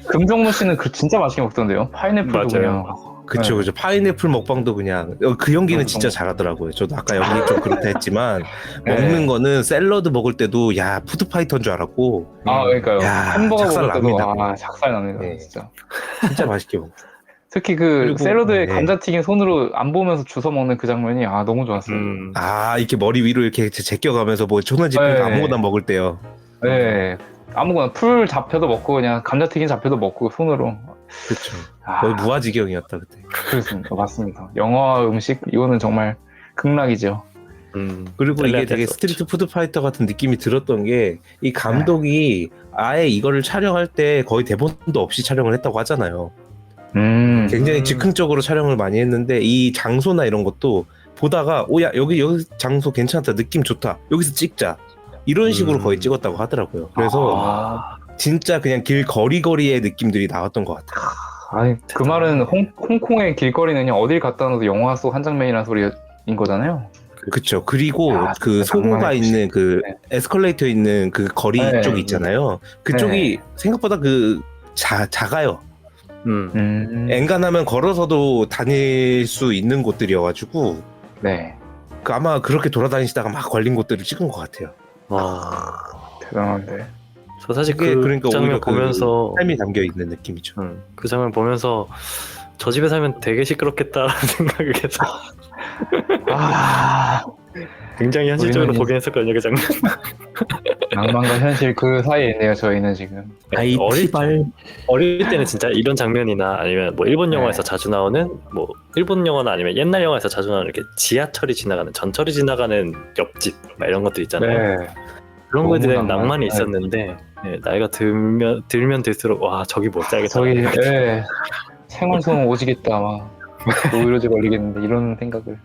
금정무 씨는 진짜 맛있게 먹던데요. 파인애플도 그냥. 그쵸. 파인애플 먹방도 그냥 그 연기는 진짜 잘하더라고요. 저도 아까 연기 좀 그렇다 했지만 먹는 거는 샐러드 먹을 때도 야 푸드파이터인 줄 알았고. 그러니까요. 햄버거 작살 먹을 때도 납니다. 작살 납니다. 진짜. 진짜 맛있게 먹어. 특히 샐러드에 감자튀김 손으로 안 보면서 주워 먹는 그 장면이 너무 좋았어요. 이렇게 머리 위로 이렇게 제껴가면서 뭐 초너지피가 아무거나 먹을 때요. 네. 아무거나 풀 잡혀도 먹고 그냥 감자튀김 잡혀도 먹고 손으로. 그렇죠. 거의 무아지경이었다 그때. 그렇습니다. 맞습니다. 영화 음식 이거는 정말 극락이죠. 그리고 이게 되게 스트리트 푸드 파이터 같은 느낌이 들었던 게 이 감독이 아예 이거를 촬영할 때 거의 대본도 없이 촬영을 했다고 하잖아요. 굉장히 즉흥적으로 촬영을 많이 했는데 이 장소나 이런 것도 보다가 야 여기 장소 괜찮다, 느낌 좋다, 여기서 찍자, 이런 식으로 거의 찍었다고 하더라고요. 그래서 진짜 그냥 길 거리거리의 느낌들이 나왔던 것 같아요. 아니 그 말은 홍콩의 길거리는 그냥 어딜 갖다 놔도 영화 속 한 장면이라는 소리인 거잖아요. 그쵸. 그리고 야, 그 진짜 소모가 낭만의 있는 그 네. 에스컬레이터 있는 그 거리 네. 쪽 있잖아요. 그쪽이 생각보다 그 작아요. 엔간하면 걸어서도 다닐 수 있는 곳들이어가지고 네. 그 아마 그렇게 돌아다니시다가 막 걸린 곳들을 찍은 것 같아요. 와. 대단한데. 저 사실 그게 그 그러니까 장면 오히려 그 보면서 삶이 담겨 있는 느낌이죠. 그 장면 보면서 저 집에 살면 되게 시끄럽겠다라는 생각을 계속 아, 굉장히 현실적으로 우리는 보긴 했었거든요, 그 장면. 낭만과 현실 그 사이에 있네요. 저희는 지금. 어릴 때는 진짜 이런 장면이나 아니면 뭐 일본 영화에서 자주 나오는 뭐 일본 영화나 아니면 옛날 영화에서 자주 나오는 이렇게 지하철이 지나가는 전철이 지나가는 옆집 막 이런 것들 있잖아요. 네. 그런 거에 대한 너무 낭만이 낭만. 있었는데 나이가 들면 들수록 와 저기 못 살겠다. 저기 예. 생활소음 오지겠다 막 노이로제 걸리겠는데 이런 생각을.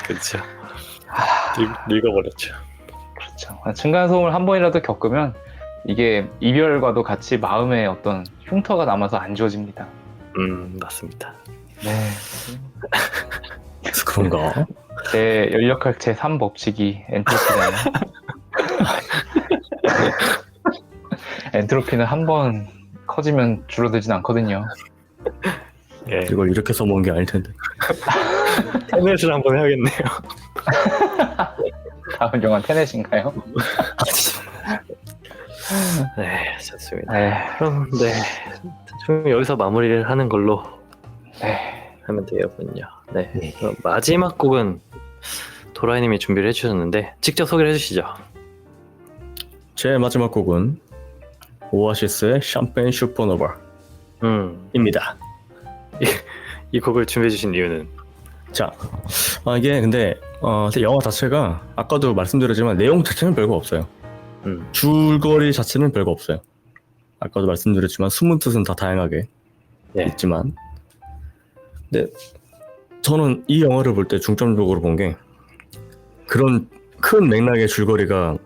그렇죠. 늙어버렸죠. 그렇죠. 층간소음을 한 번이라도 겪으면 이게 이별과도 같이 마음에 어떤 흉터가 남아서 안 지워집니다. 맞습니다. 네. 그런가? 제 연력학 제 3법칙이 엔트로피잖아요. 엔트로피는 한 번 커지면 줄어들진 않거든요. 예. 이걸 이렇게 써먹은 게 아닐 텐데. 테넷을 한번 해야겠네요. 다음 영화 테넷인가요? 네, 좋습니다. 네. 그럼 좀 여기서 마무리를 하는 걸로 네. 하면 되겠군요. 네. 그럼 마지막 곡은 도라이님이 준비를 해주셨는데 직접 소개를 해주시죠. 제 마지막 곡은 오아시스의 샴페인 슈퍼노바입니다. 이 곡을 준비해주신 이유는? 자, 이게 근데 영화 자체가 아까도 말씀드렸지만 내용 자체는 별거 없어요. 줄거리 자체는 별거 없어요. 아까도 말씀드렸지만 숨은 뜻은 다 다양하게 있지만, 근데 저는 이 영화를 볼 때 중점적으로 본 게 그런 큰 맥락의 줄거리가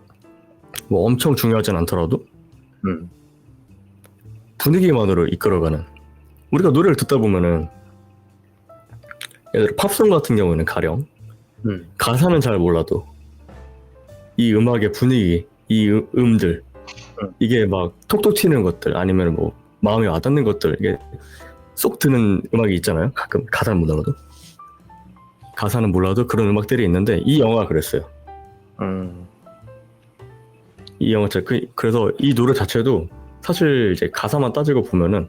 뭐 엄청 중요하진 않더라도 분위기만으로 이끌어가는, 우리가 노래를 듣다 보면은 예를 들어 팝송 같은 경우는 가령 가사는 잘 몰라도 이 음악의 분위기, 이 음들, 이게 막 톡톡 튀는 것들 아니면 뭐 마음에 와닿는 것들, 이게 쏙 드는 음악이 있잖아요. 가끔 가사는 몰라도 그런 음악들이 있는데 이 영화가 그랬어요. 이 영화 그래서 이 노래 자체도 사실 이제 가사만 따지고 보면은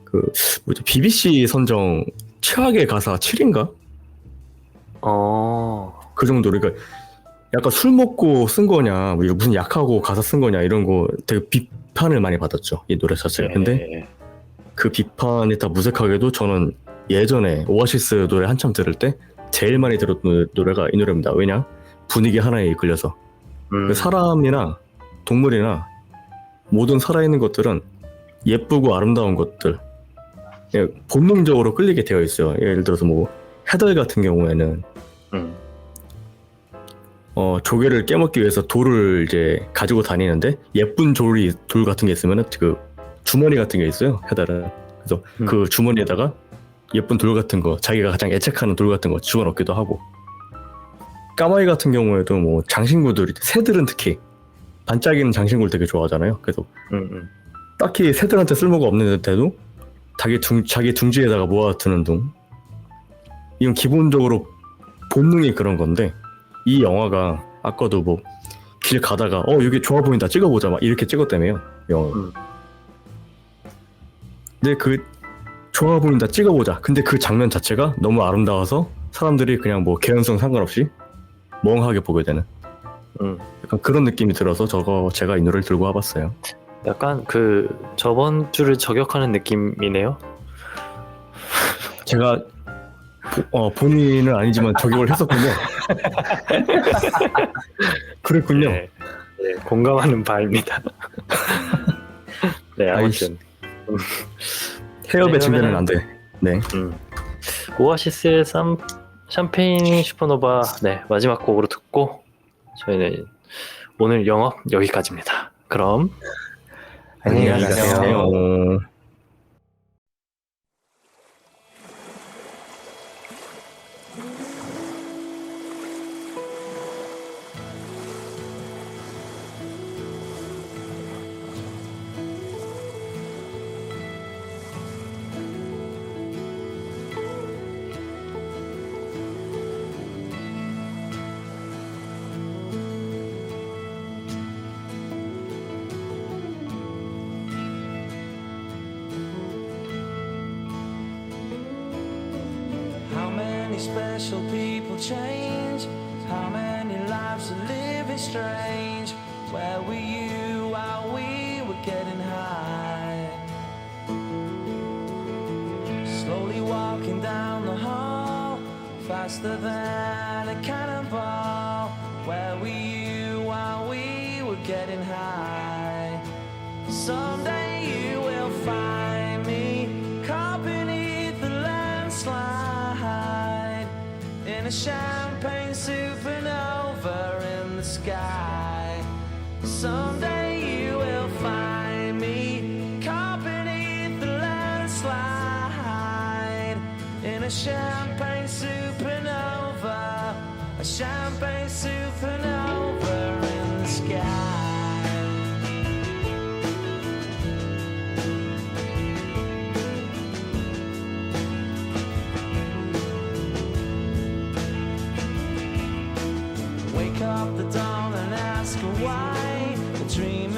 그 뭐지, BBC 선정 최악의 가사 7인가? 그 정도로. 그러니까 약간 술 먹고 쓴 거냐, 뭐 이거 무슨 약하고 가사 쓴 거냐 이런 거 되게 비판을 많이 받았죠, 이 노래 자체가. 근데 그 비판이 다 무색하게도 저는 예전에 오아시스 노래 한참 들을 때 제일 많이 들었던 노래가 이 노래입니다. 왜냐? 분위기 하나에 이끌려서. 그 사람이나 동물이나 모든 살아있는 것들은 예쁘고 아름다운 것들 본능적으로 끌리게 되어 있어요. 예를 들어서 뭐 해달 같은 경우에는 조개를 깨먹기 위해서 돌을 이제 가지고 다니는데 예쁜 돌 같은 게 있으면은 그 주머니 같은 게 있어요, 해달은. 그래서 그 주머니에다가 예쁜 돌 같은 거, 자기가 가장 애착하는 돌 같은 거 집어넣기도 하고, 까마귀 같은 경우에도 뭐 장신구들, 새들은 특히 반짝이는 장신구를 되게 좋아하잖아요. 그래서 딱히 새들한테 쓸모가 없는데도 자기 둥지에다가 모아두는 둥, 이건 기본적으로 본능이 그런 건데, 이 영화가 아까도 뭐 길 가다가 여기 좋아 보인다 찍어보자 막 이렇게 찍었다며요, 영화. 근데 그 좋아 보인다 찍어보자, 근데 그 장면 자체가 너무 아름다워서 사람들이 그냥 뭐 개연성 상관없이 멍하게 보게 되는 약간 그런 느낌이 들어서 제가 이 노래를 들고 와봤어요. 약간 그 저번 주를 저격하는 느낌이네요. 제가 본인은 아니지만 저격을 했었군요. 그랬군요. 네, 공감하는 바입니다. 네, 아무튼 해협의 침대는 안 돼. 네. 오아시스의 샴페인 슈퍼노바 마지막 곡으로 듣고 저희는 오늘 영업 여기까지입니다. 그럼 안녕히 가세요. 안녕히 가세요. many special people change? How many lives are living strange? Where were you while we were getting high? Slowly walking down the hall, faster than a cannonball. Where were you while we were getting high? Someday you will find me caught beneath the landslide in a champagne supernova in the sky. Someday you will find me caught beneath the landslide in a champagne supernova, a champagne supernova in the sky. Wake up the dawn and ask her why. A dream